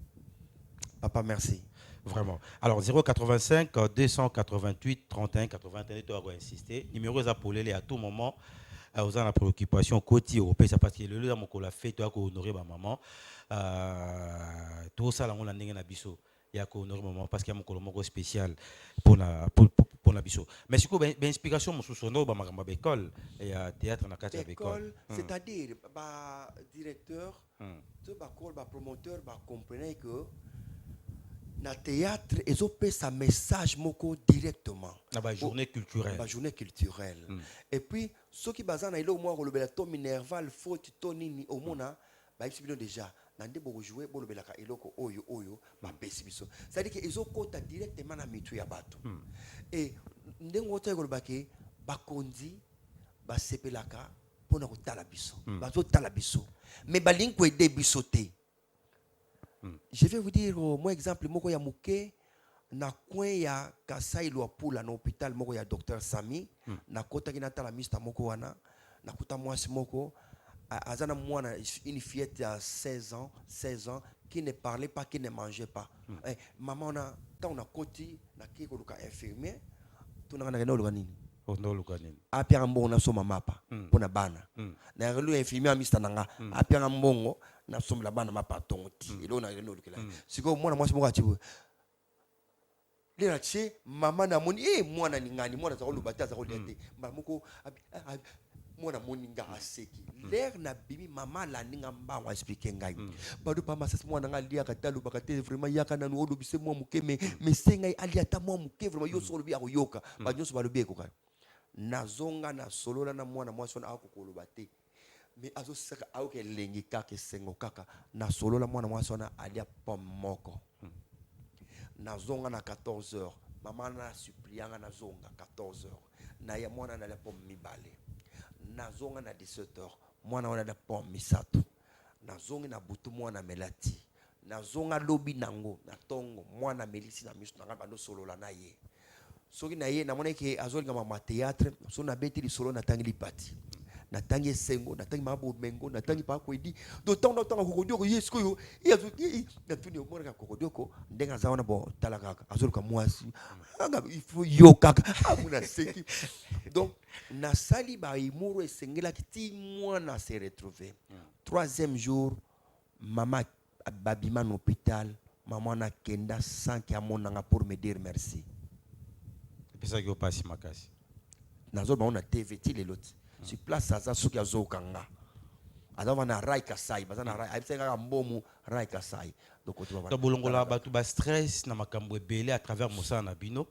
[SPEAKER 1] Papa merci.
[SPEAKER 2] Vraiment. Alors 085 288 31 81 tu dois insister. Numéro est appelé à tout moment. Aux la préoccupation côté européen, ça parce que le lieu où la fête, tu as honorer ma maman. Tout ça, on a n'engagé biso. Il y a honorer maman parce qu'il y a mon colombo spécial pour la biso. Mais c'est quoi l'inspiration mon sous-sono ba ma école et théâtre na quatre
[SPEAKER 1] école, c'est-à-dire ba directeur, tu ba call ba promoteur ba comprenez que na théâtre ils ont fait sa message moko directement
[SPEAKER 2] na ba journée culturelle
[SPEAKER 1] et puis ceux qui basent na ilo moi le to minerval faute to nini au mona ba ibino déjà na ndebo jouer bo le belaka eloko oyo ba pesi biso c'est à dire que ils ont kota directement na mitu ya bato et ndengo to ko baki ba kondi ba sepelaka pona ko tala biso ba zo tala biso mais ba link ko aider biso te. Je vais vous dire moi exemple moko ya muke na coin ya Kasai Luapula na hôpital moko ya docteur Sami na kota ki natala mista moko wana na kuta mwasi moko azana mwana une fillette à 16 ans qui ne parlait pas, qui ne mangeait pas. Maman on a koti na ki ko luka infirmier tuna kana no lukanini apia mbongo na soma mapa pona bana na relu infirmier amista nanga apia mbongo na soma la bana mapa tongoti elo na reno lukela siko mwana mwasi moko atibu lera tche mama na moni mwana ningani mwana za kolubata za kolete mamoko mwana moni nga aseki l'air na bimi mama la ninga mba wa expliquer ngai bado pa masas mwana nga lia katalu bakate vraiment yaka na no lobise mwa muke mais sengai ali ata mwa muke vraiment yo so lobi akoyoka ba nyoso ba lobi ekoka nazonga na solola na mwana mwasi na akokoloba te mais azosaka auke lengi kaka sengo kaka na solo la mwana mwasi wana alia pomme moko nazonga na 14h mama na supplianga nazonga 14h na ya mwana na la pomme mibale nazonga na 17h mwana wana la pomme misato nazonga na butu mwana melati nazonga lobi nango na tongo mwana melisi na misu na bando solo la na ye soki na ye na mona ke azolinga ma théâtre so na beti li solo na tangi li pati na tangi sengo na tangi mabo mengo na tangi pa kwedi do tongo kokodoko yesko yo yazo na tuni o mona kokodoko ndenga zaona bo talaka azoluka mwasi anga il faut yo kaka amuna seki donc na sali ba imuro esengela kiti mwana se retrouver troisième jour maman babima na hôpital maman na kenda sans ki amonanga pour me dire merci.
[SPEAKER 2] Pesa ki opasi makasi.
[SPEAKER 1] Nazo ba on a TV ti leloti. Sur place ça soki azo kanga. Adava na rai kasai, bazana rai, abisenga mbomu rai kasai. Donc tu vas
[SPEAKER 2] bolongola ba tu ba stress na makambo ebele à travers Moussa na bino,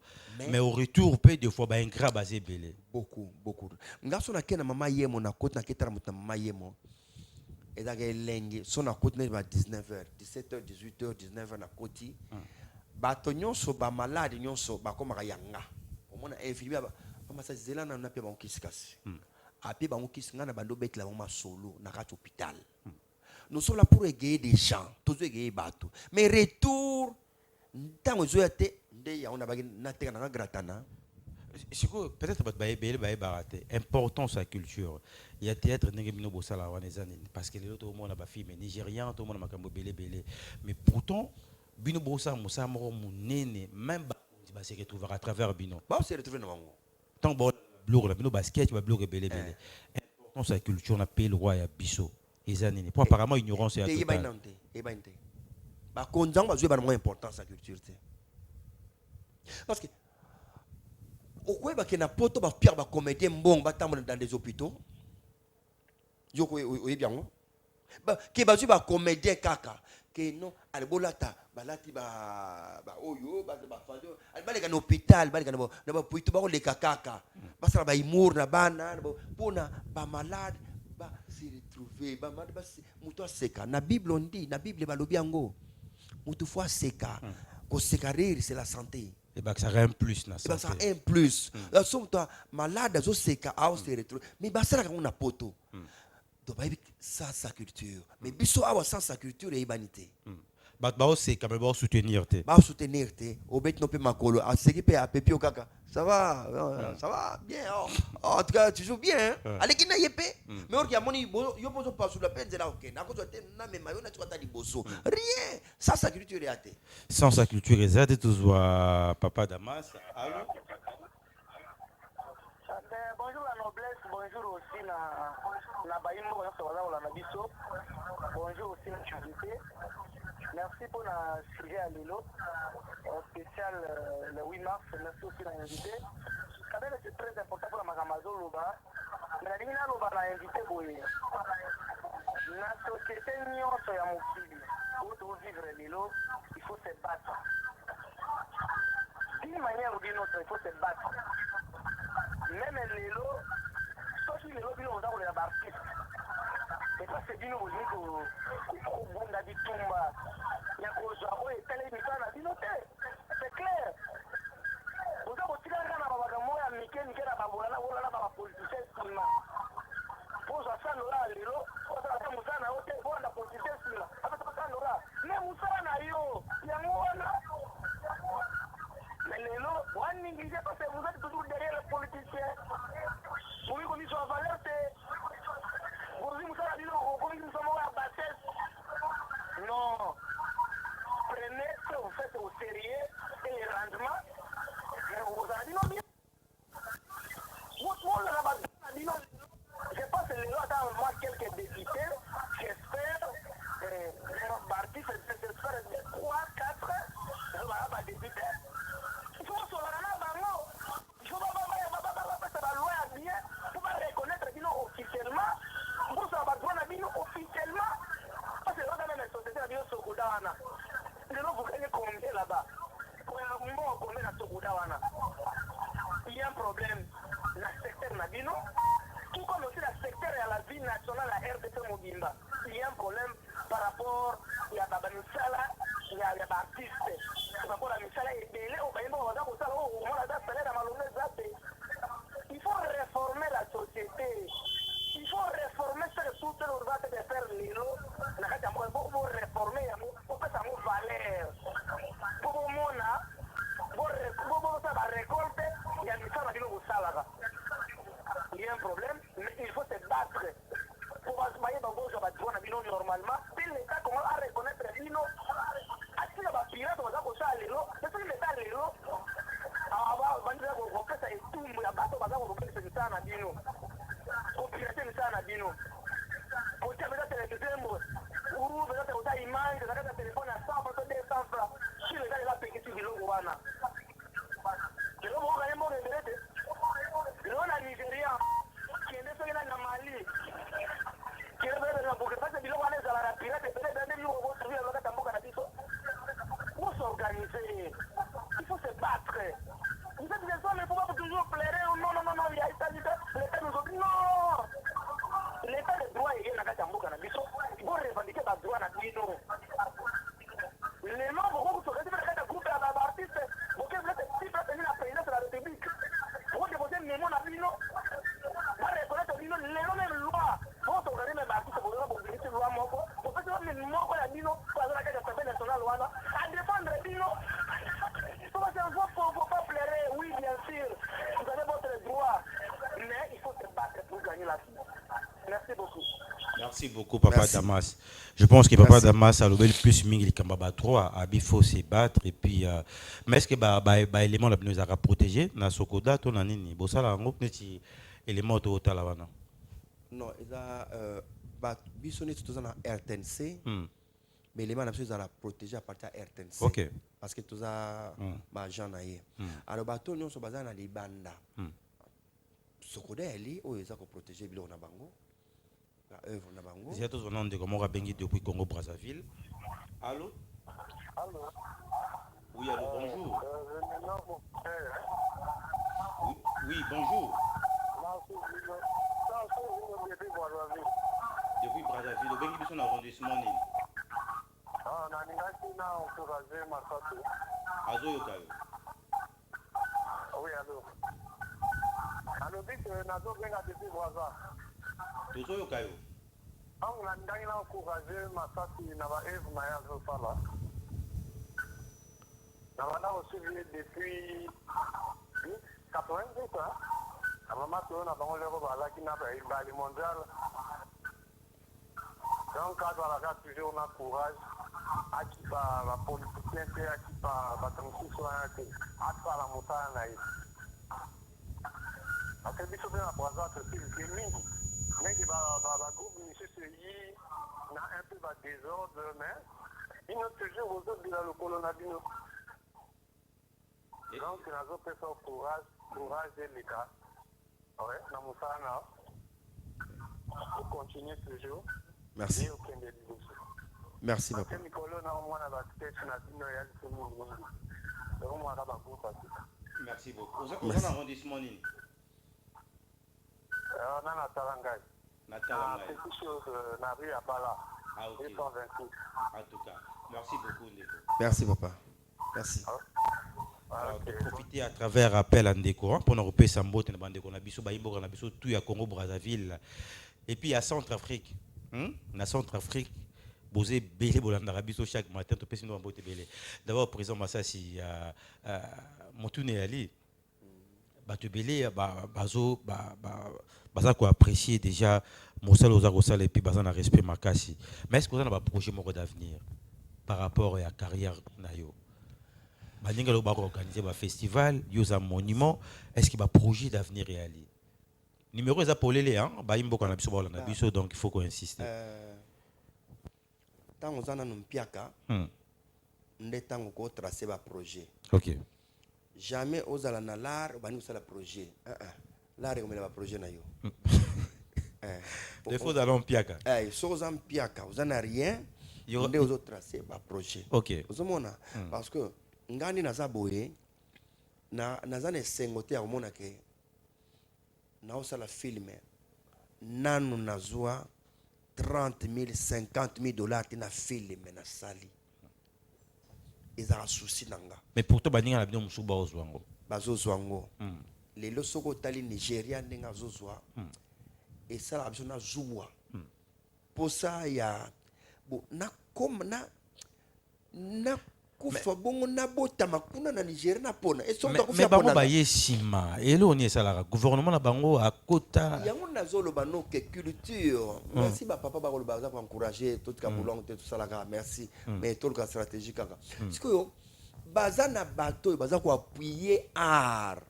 [SPEAKER 2] mais au retour peut des fois ba ingrat basé belé.
[SPEAKER 1] Beaucoup. Ngaso na kena mama yemo na kota na ketara muta mama yemo. Et daga lengi so na kota na 19h, 17h, 18h, 19h na koti. Bato nyonso ba malade nyonso ba koma yanga. Omona infirmier ba mama zela na pe ba okisikasi. Api ba okisinga na bando bet la mama solo na rat hôpital. Nous sommes là pour égayer des gens, tous égayer bateau. Mais retour, tant que je suis là, on a pas gratana.
[SPEAKER 2] Peut-être que baraté. Important sa culture. Il y a théâtre n'engagement bossala wanezani parce que les autres au monde a filles mais nigérian tout le monde makambo belé. Mais pourtant bino bossa musa moro munene même ba se retrouver à travers bino.
[SPEAKER 1] Ba se retrouver na bango.
[SPEAKER 2] Tant bon bloc la bino basket va bloquer belé. Important sa culture na pays le roi ya biso. Pour apparemment ignorance et
[SPEAKER 1] totale. Ba konzang ba jouer ba moins important sa culture. Parce que au quoi ba kena poto ba pierre ba comédien mbong ba tamona dans des hôpitaux. Yoko oye bien ngo. Ba ke ba jouer ba comédien kaka que non ale bolata balati ba oyo ba fando ale baleka na hôpital baleka na ba puito ba le kaka. Ba sala ba humour na bana pona ba malade ba se retrouver ba malade ba muto seka na Bible on dit na Bible ba lobi yango muto fois seka ko seka rire c'est la santé.
[SPEAKER 2] Et bah ça a un plus na santé.
[SPEAKER 1] Et bah ça a un plus. La somme toi malade zo seka a se retrouver mais ba sala ka na poto. Donc ça sa culture mais biso awa sans sa culture et humanité.
[SPEAKER 2] Bah c'est quand même soutenir te.
[SPEAKER 1] Ba soutenir te au bet no pe makolo a seki pe a pepio kaka. Ça va bien. En tout cas, tu joues bien. Allez, qui n'a yépé. Mais on dit à mon niveau, yo poso pas sur la peine de la ok. N'a pas été na mais mayo na tu vas t'ali bosso. Rien. Ça sa culture est athée.
[SPEAKER 2] Sans sa culture est athée tous papa Damas. Allô.
[SPEAKER 21] Bonjour la noblesse, bonjour aussi na baïmo na biso. Bonjour aussi la charité. Merci pour le sujet à Lilo, spécial le 8 mars. Merci aussi de l'invité. Quand même, c'est très important pour la Magamazo Loba. Mais la Limina Loba l'a invité pour la société nyonso ya mokili. Pour vivre Lilo, il faut se battre. D'une manière ou d'une autre, il faut se battre. Même Lilo, sauf que Lilo, on a les artistes. Et ça, c'est d'une autre manière c'est clair. Vous avez aussi la gana à Mickey, Niké, la Baboulana, ou la politicien, pour ça, Nora, Lilo, pour ça, Moussana, pour la politicien, avec ça, Nora. Mais Moussana, yo, Yamouana. Mais Lilo, one négligé parce que vous êtes toujours derrière les politiciens. Pour lui, qu'on y soit valeur, c'est. Vous dites, Moussana, Lilo, on dit, nous sommes à Bassès. Non. Prenez ce que vous faites au sérieux et le rendement. Mais vous avez dit non bien. Je pense que les lois dans moi quelques députés. J'espère Barty, j'espère 3, 4. Je vais avoir députés. Il faut que il faut pas la loi bien pour reconnaître officiellement. Pour ça, officiellement. Parce que là, dans les sociétés, il y a des Sokodawana. Les gens vous gagnez combien là-bas? Pour un moment, combien à Sokodawana? Il y a un problème. Le secteur Nabino, tout comme aussi le secteur de la vie nationale à RDC Mobimba. Il y a un problème par rapport à la misala, il y a des artistes. Par rapport à la misala, il faut réformer la société. Il faut réformer ce que tout le monde de faire l'îlot. Il faut réformer, pour que ça nous valeur. Pour moi, pour ça va récolter, il y a misala qui nous salaga. Il y a un problème, mais il faut se battre. Pour asmailler dans vos jours, normalement, puis l'État commence à reconnaître l'îlot. Si on va pirate, on va ça à l'îlot. C'est ce qui est à l'îlot. On va dire que ça est tout, il y a bateau, on va dire que c'est ça à l'îlot. Pour pirater ça à l'îlot. Pour dire que c'est le deuxième mot. Ou peut-être que ça image, que ça téléphone à 100 francs, 200 francs. Si les gars, ils vont payer sur l'îlot, on va là. Je vais vous gagner mon révélé. L'on a Nigeria, qui est désolé dans le Mali, qui est désolé pour que ça se dise à la pirate, peut-être que vous avez le Tambour Canadiso. Pour s'organiser, il faut se battre. Vous êtes des hommes, il ne faut pas toujours plairer. Non, il y a l'État nous dit non. L'État de droit est dans le Tambour Canadiso. Il faut revendiquer le droit à Nino. Les membres vont se retrouver dans le groupe d'artistes. Vous êtes si près de la présidence de la République. Vous déposez le nom à Nino. Vous reconnaissez Nino. Les noms de loi. Vous organiser les artistes pour vous dire loi Moko. Vous faites le nom à Nino pour la Assemblée nationale à défendre Nino. Vous ne faut pas plairer. Oui, bien sûr. Vous avez votre droit. Mais il faut se battre pour gagner la vie. Merci beaucoup.
[SPEAKER 2] Merci beaucoup, Papa Damas. Je pense que Papa Damas a le plus mingi Kambaba 3, il faut se battre. Et puis, mais est-ce que l'élément la nous a protégé dans Sokoda, ton anini, Bossala, un autre élément au Talawana?
[SPEAKER 1] Non, il a bisonné tout dans RTNC, mais l'élément nous a protégé à partir de RTNC.
[SPEAKER 2] Ok.
[SPEAKER 1] Parce que tout ça, gens naïe. Alors, bateau nous sommes basés dans les bandes. Sokoda, elle est où ils ont protégé Bilo Nabango.
[SPEAKER 2] C'est tout nom de comment Bengi depuis Congo Brazzaville. Allô?
[SPEAKER 21] Allô?
[SPEAKER 2] Oui, allô, bonjour. Oui, bonjour. Depuis Brazzaville, au Bengi son arrondissement. Azo Yokayo.
[SPEAKER 21] Oui, allô. Allô, vite, Nazo Benga depuis Brazzaville.
[SPEAKER 2] Tozo Yokayo.
[SPEAKER 21] On a encouragé Massati Eve Maya Zofala. On a aussi depuis 90 ans. On a le mondial. Donc, toujours on a courage à qui la politique, à qui la transition, à la montagne. Parce que bisous bien à Brazzaville, c'est mini. Mais il va groupe ministériel n'a un peu de désordre, mais il n'a toujours aux autres de la colonisation. Donc, il a fait son courage de l'État. Oui, dans mon sana, pour continuer toujours.
[SPEAKER 1] Merci. Merci, papa.
[SPEAKER 2] Merci beaucoup. Vous avez un arrondissement ni?
[SPEAKER 21] C'est quelque chose n'a rien à Bala.
[SPEAKER 2] Ah, ok. En tout cas, merci beaucoup, Ndeko.
[SPEAKER 1] Merci, papa. Merci.
[SPEAKER 2] Alors, de profiter à travers appel à Ndeko pour nous repérer Sambo, Ndeko, Nabiso, Baïbo, Nabiso, tout à Congo, Brazzaville. Et puis à Centrafrique. Na Centrafrique, Bosé, Bélé, Bolanda, Rabiso, chaque matin, tu peux sinon Boté Bélé. D'abord, président Massassi, Montouné Ali. Bato Bélé, Bazo, Baza quoi apprécier déjà Moussal Ozagosal et puis Baza na respect Makassi. Mais est-ce que vous avez un projet d'avenir par rapport à la carrière Nayo? Baninga lo ba organiser un festival, un monument, est-ce qu'il y a un projet d'avenir réalisé? Numéro est pour les hein, Baimbo qu'on a biso na biso donc il faut qu'on insiste.
[SPEAKER 1] Tant on a un piaka, on est tant qu'on tracer un projet.
[SPEAKER 2] OK.
[SPEAKER 1] Jamais aux ala na l'art, on va faire le projet. L'art est comme le projet na yo.
[SPEAKER 2] Il faut d'aller en piaka.
[SPEAKER 1] Si vous avez un piaka, vous n'avez rien, on est aux autres tracer un projet.
[SPEAKER 2] OK.
[SPEAKER 1] Vous avez parce que ngani na zaboye na zane sengote à mon que na osala filme nanu nazwa 30 000 50 000 dollars tina filme na sali ezala souci nanga
[SPEAKER 2] mais pourtant baninga na bino musuba ozwango
[SPEAKER 1] bazozwango lelo soko otali Nigeria ndenge azozwa esala biso na zuwa posa ya bo na comme na kufa bongo na botama kuna na Nigeria na pona
[SPEAKER 2] mais bango baye sima elo ni esalaka gouvernement na bango akota
[SPEAKER 1] yango nazoloba no ke culture merci ba papa bakoloba za encourager tout ka boulong tout salaka merci mais tout ka stratégie kaka sikoyo baza na bato baza ko appuyer art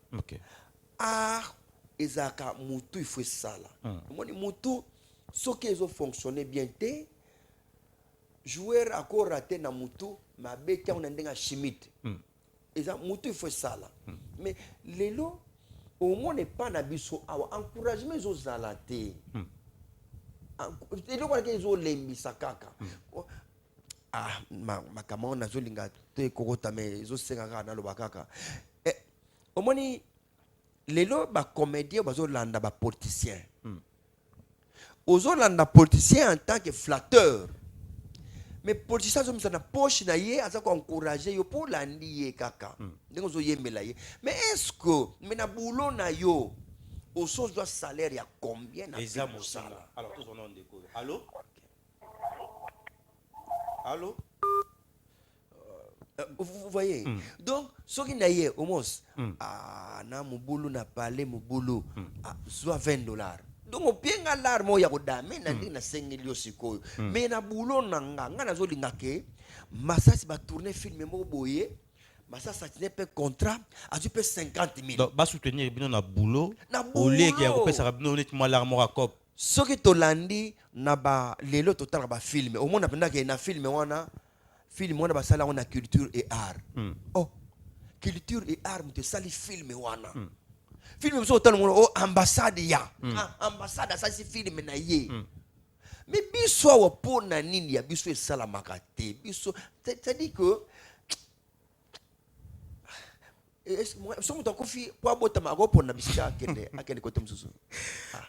[SPEAKER 1] art ezaka mutu il faut sala moni mutu soki ezo fonctionner bien te joueur ako raté na mutu mabe kia on ndenga chimite eza mutu il faut sala mais lelo au moins n'est pas na biso awa encouragement zo zala te eloko ke zo lembisa kaka makambo na zo linga te kokota mais zo senga kaka na loba kaka au moins lelo ba comédien bazo landa ba politicien ozo landa politicien en tant que flatteur mais politicien zo misa na poche na ye aza ko encourager yo pour landi ye kaka ndenge zo yembela ye mais est-ce que mais na boulot na yo au sens de salaire ya combien na
[SPEAKER 2] sala alors tous on est déco allô allô
[SPEAKER 1] vous voyez donc ce qui na ye au moins na mobulu na parler mobulu soit $20 donc opienga larmo ya kodame na ndina sengeli osikoyo mais na boulot nanga ngana zo lingake masasi ba tourner film mo boye masasi tine pe contrat a tu pe 50 000
[SPEAKER 2] donc ba soutenir bino na boulot au lieu ya ko pesa bino nettement larmo ra cop
[SPEAKER 1] soki tolandi na ba lelo total ba film au monde apenda ke na film wana ba sala on a culture et art oh culture et art te sali film wana film so tan mo ambassade ya ambassade ça c'est film na ye mais biso wa pona nini ya biso esala makate biso c'est-à-dire que so muto kofi po bota mago pona bisika akende kote msusu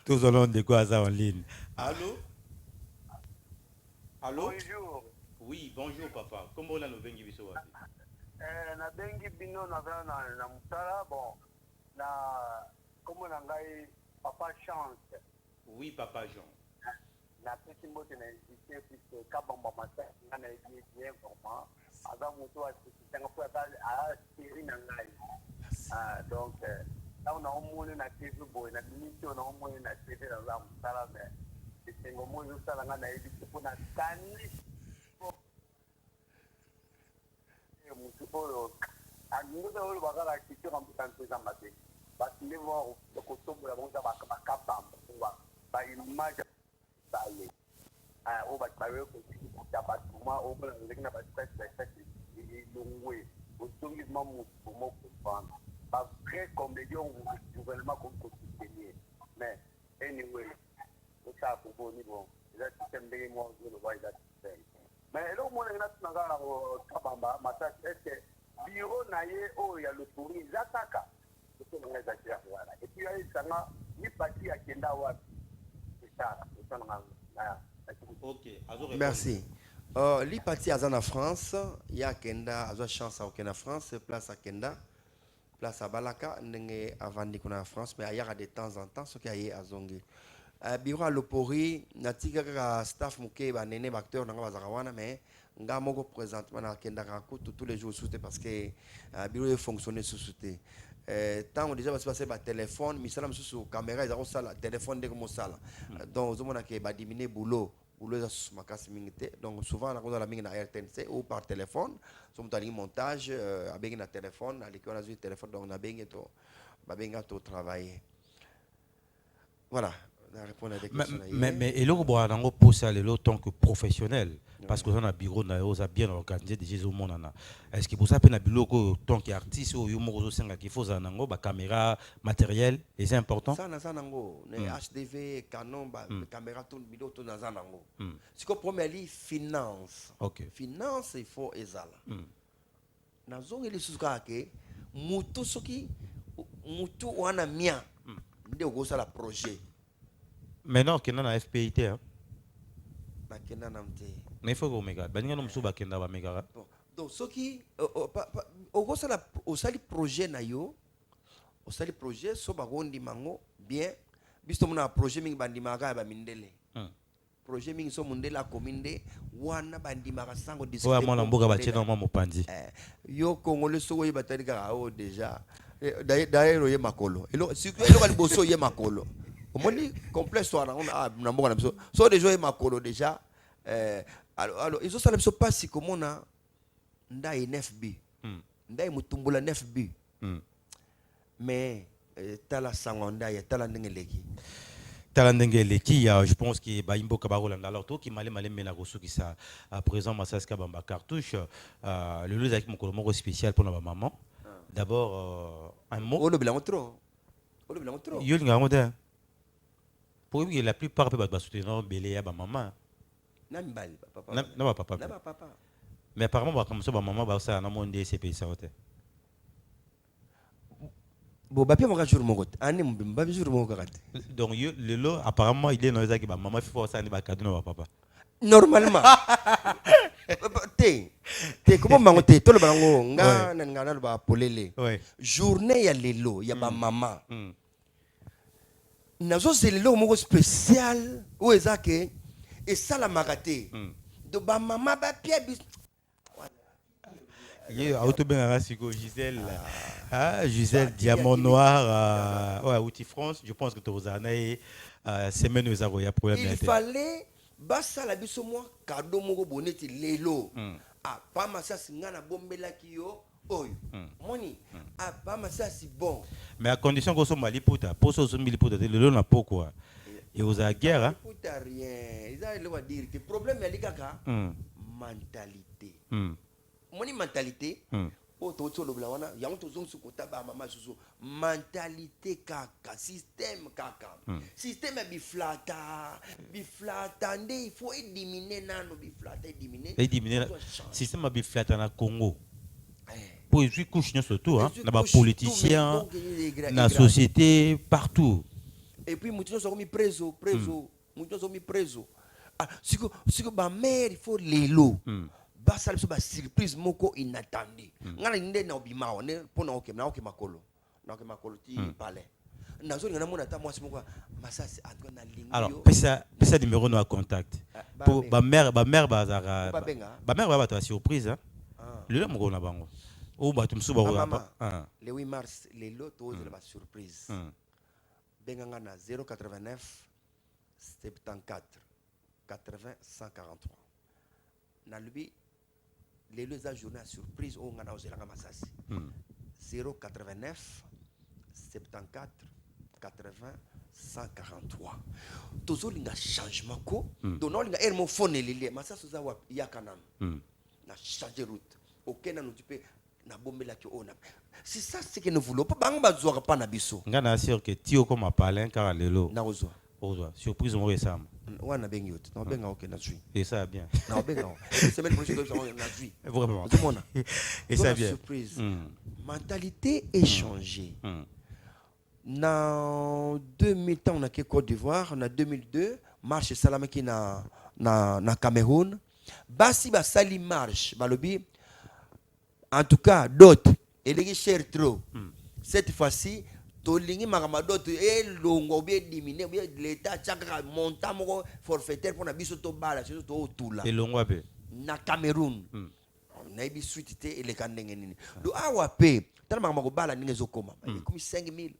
[SPEAKER 2] tous allons de quoi ça en ligne allô
[SPEAKER 7] bonjour
[SPEAKER 2] oui bonjour papa comment on a no bengi biso wapi
[SPEAKER 7] na bengi bino na mutala bon na comment na ngai papa chance
[SPEAKER 2] oui papa Jean
[SPEAKER 7] na petit mot na invité puisque kabamba mata na bien vraiment avant moto a tanga pour à série na ngai donc là on a au moins na TV boy na mission on a au moins na TV na la mutala mais c'est ngo mo yo sala na invité pour na tani mutu oyo angoza oyo bakala culture en matin basile voir le kotombo la bonza bakapamba ba image sale o ba tawe ko ta batuma o ba lekina ba spectacle longwe o tongi mamu mo ko ba très comédien gouvernement comme ko tenir mais anyway o ta pour niveau là système de moi je le vois là mais là moi na tanga o kabamba mata est bureau na ye o ya le tourisme zataka et puis ça m'a ni parti à Kenda wapi ça
[SPEAKER 2] OK
[SPEAKER 1] merci li parti à France il y a Kenda a chance à Kenda France place à Kenda place à Balaka ndenge avant ni kuna France mais il y a de temps en temps ce qui a azongi bureau à l'opori natika ka staff muke ba nene acteur nanga bazakawana mais nga moko présentement na Kenda ka tous les jours souté parce que bureau fonctionner sous souté tant on déjà va se passer par téléphone mais ça sur caméra ils ont ça la téléphone dès comme ça donc on a que ba diminuer boulot ça ma casse minute donc souvent on a la minute na RTNC ou par téléphone sommes dans montage avec un téléphone à l'école du téléphone donc on a bien to ba bien to travailler voilà
[SPEAKER 2] mais et là on a posé le tant que professionnel parce que on a bureau na oza bien organisé déjà au monde na est-ce que pour ça na bureau tant qu'artiste ou yo mo senga qu'il faut za nango ba caméra matériel et c'est important
[SPEAKER 1] ça nango ne HDV Canon ba caméra tout vidéo tout na nango c'est que premier li finance finance il faut ezala na zongi li suka ke mutu soki mutu wana mia nde go sala projet
[SPEAKER 2] Maintenant, on a FPIT. Hein. Mais il faut qu'on regarde. Ben, nous sommes bakenda ba megara.
[SPEAKER 1] Donc, ce qui, au sali projet na yo, au sali projet, so bagondi mango bien. Bisto mona projet ming bandimaka ba mindele. Projet ming so mundela kominde wana bandimaka sango discuter.
[SPEAKER 2] Ouais, moi mboka ba tchena mo mopandi.
[SPEAKER 1] Yo Congolais so ye batali ka o déjà. D'ailleurs ye makolo. Elo si elo ka liboso ye makolo. Omoni complexe soir on a na mboka na biso. So déjà ye makolo déjà. Alors ils ont ça ne pas si comme on a ndai 9B. Ndai mutumbula 9B. Mais tala sangonda ya tala ndengeleki.
[SPEAKER 2] Talandengeleki, je pense que Baimbo Kabarolanda, alors tout qui m'a allé mena rosso qui ça à présent Massaska Bamba cartouche, le lieu avec mon colombo spécial pour ma maman. D'abord un mot.
[SPEAKER 1] Oh le blanc trop. Oh le blanc trop.
[SPEAKER 2] Yo nga ngoda. Pour que la plupart peut pas soutenir belé à ma maman.
[SPEAKER 1] Nambal papa.
[SPEAKER 2] Non papa. Non papa. Mais apparemment bah comme ça ma maman bah ça na mon DCP ça hote.
[SPEAKER 1] Bon bapia mo jour mo gote ani mbimba jour mo gate.
[SPEAKER 2] Donc le lot apparemment il est dans les ba maman faut ça ni ba cadeau na papa.
[SPEAKER 1] Normalement. Te comment mangote to le bango nga na ba polele. Journée ya lelo ya ba maman. Nazo zelelo mo spécial ou ezake et ça la magate. De ba maman ba pia bis.
[SPEAKER 2] Gisèle, Gisèle Diamant Noir, Outil France, je pense que tu as un semaine où
[SPEAKER 1] il fallait basa la biso moi cadeau moko boneti lelo. Ah pas ma ça singana bombela kiyo oyo. Moni ah pas ma ça si bon.
[SPEAKER 2] Mais à condition que so mali puta, poso so mili puta lelo na pourquoi. Et aux guerre hein.
[SPEAKER 1] Puta rien. Ils allaient le dire que problème est likaka mentalité. Moni mentalité o to to lobla wana yango to zonsu kota ba mama susu mentalité kaka système kaka système biflata nde il faut éliminer nano biflata
[SPEAKER 2] éliminer système biflata na Congo pour y couche surtout hein na ba politiciens na société partout
[SPEAKER 1] et puis mutuno so mi preso mutuno so mi preso ah siko ba mère il faut lelo basa biso ba surprise moko inattendue ngana nde na obima one pona oke makolo ti palais nazo ngana mona ta mwasi moko masasi atko na lingi.
[SPEAKER 2] Alors pesa numéro no contact pour ba mère bazara ba mère ba ta surprise hein le moko na bango o ba tumsu ba
[SPEAKER 1] le 8 mars le loto de la surprise benga na 089 74 80 143 na lubi les deux journée à surprise au ngana ozelanga masasi 089 74 80 143 toujours linga changement ko donc non linga ermo phone lele masasi za wa yakanam na changer route aucun nous tu peux na bombela ki ona c'est ça ce que nous voulons pas bang bazwa pas na biso
[SPEAKER 2] ngana assure que tio comme parler car lelo
[SPEAKER 1] na ozwa
[SPEAKER 2] surprise on resam.
[SPEAKER 1] Ouais, na bengi yote. Na benga ok na jui.
[SPEAKER 2] Et ça bien.
[SPEAKER 1] Na benga. Semaine prochaine na jui.
[SPEAKER 2] Vraiment. Et ça bien.
[SPEAKER 1] Surprise. Mentalité est changée. Na 2000 on a Côte d'Ivoire, on a 2002 marche salamaki na Cameroun. Basi ba sali marche, balobi. En tout cas, d'autres et les cher trop. Cette fois-ci tolingi makamado to elongo bien diminuer bien l'état chaka montant moko forfaitaire pour na biso to bala so to tula
[SPEAKER 2] elongo ape
[SPEAKER 1] na Cameroun na bi suite et les kandenge nini do awa pe tala makamako bala ninge zokoma comme 5000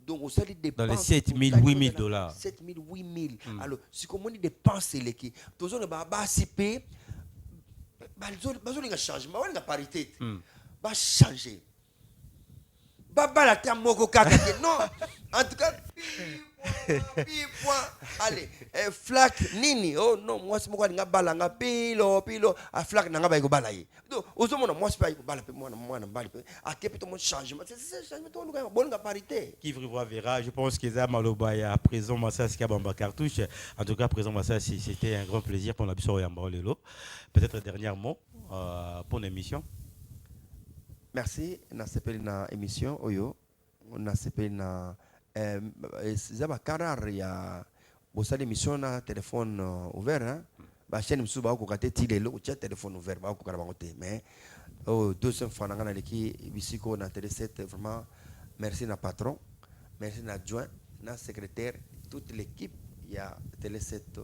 [SPEAKER 1] donc au sali dépenses
[SPEAKER 2] dans les 7000 8000 dollars
[SPEAKER 1] 7000 8000 alors si comme on dépense les qui tozo ba sipe bazo linga changement wala parité ba changer Baba la terre moko kaka non en tout cas allez flac nini oh non moi c'est moko linga balanga pilo a flac nanga ba ko balaye donc ozomona moi c'est pas ko bala pe moi na bali pe a kepe to mon changement c'est changement to nga bonga parité
[SPEAKER 2] qui verra je pense que ça maloba ya présent Masasi Kabamba cartouche en tout cas présent Masasi c'était un grand plaisir pour la biso ya Mbalelo peut-être dernier mot pour l'émission.
[SPEAKER 1] Merci na sepeli na émission oyo na sepeli na zaba karar ya ça l'émission na téléphone ouvert hein ba chaîne musu ba ko kate ti lelo ucha téléphone ouvert ba ko kala ba ngote mais deuxième fois na leki bisiko na télé 7 vraiment merci na patron merci na adjoint na secrétaire toute l'équipe il y a télé 7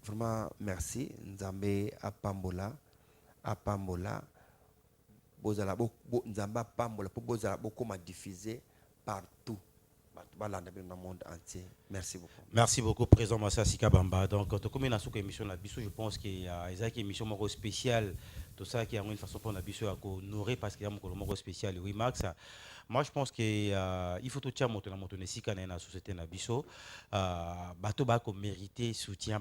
[SPEAKER 1] vraiment merci nzambe apambola bozala nzambe apambola po bozala bokoma diffuser partout dans le monde entier. Merci beaucoup.
[SPEAKER 2] Merci beaucoup, Président Massa Sika Bamba. Donc, comme on a une émission, je pense qu'il y a une émission spéciale, tout ça qui a une façon pour la biso à honorer parce qu'il y a un mot spécial. Oui, Max. Moi, je pense qu'il faut tout le monde dans la société Nabiso. Bato ba ko mériter soutien,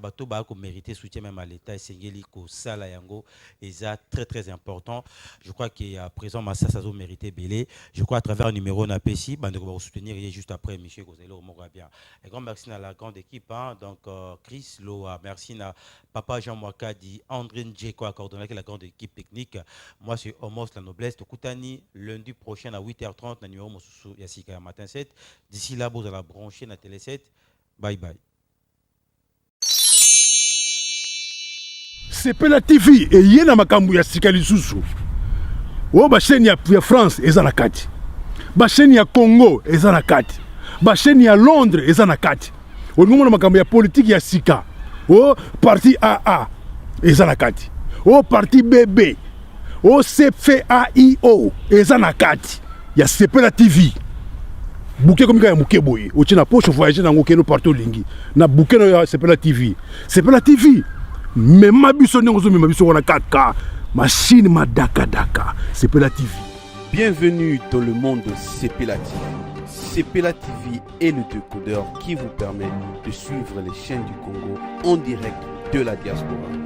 [SPEAKER 2] même à l'État et Sengeli ko sala yango, et ça très très important. Je crois qu'il y a présent Massa Sazo mérité belé. Je crois à travers un numéro na PSI, bande ko soutenir juste après Michel Kozelo Morabia. Et grand merci à la grande équipe hein, donc Chris Loa, merci à Papa Jean Mwakadi, André Ndjeko coordonné avec la grande équipe technique. Moi c'est Homos la noblesse de Koutani lundi prochain à 8h30 na numéro Mosusu Yassika matin 7. D'ici là vous allez brancher na télé 7. Bye bye.
[SPEAKER 5] Sepela TV et yena makambu ya sika lisusu. O ba chaîne ya France eza na kati. Ba chaîne ya Congo eza na kati. Ba chaîne ya Londres eza na kati. O ngomona makambu ya politique ya sika. O parti AA eza na kati. O parti BB. O CFAIO eza na kati. Ya Sepela TV. Bouquet comme ya muke boye. O tina poche voyager na ngokeno partout lingi. Na bouquet no ya Sepela TV. Sepela TV. Même ma biso n'engozo même biso wana 4K. Machine ma daka. Sepela TV.
[SPEAKER 9] Bienvenue dans le monde de Sepela TV. Sepela TV est le décodeur qui vous permet de suivre les chaînes du Congo en direct de la diaspora.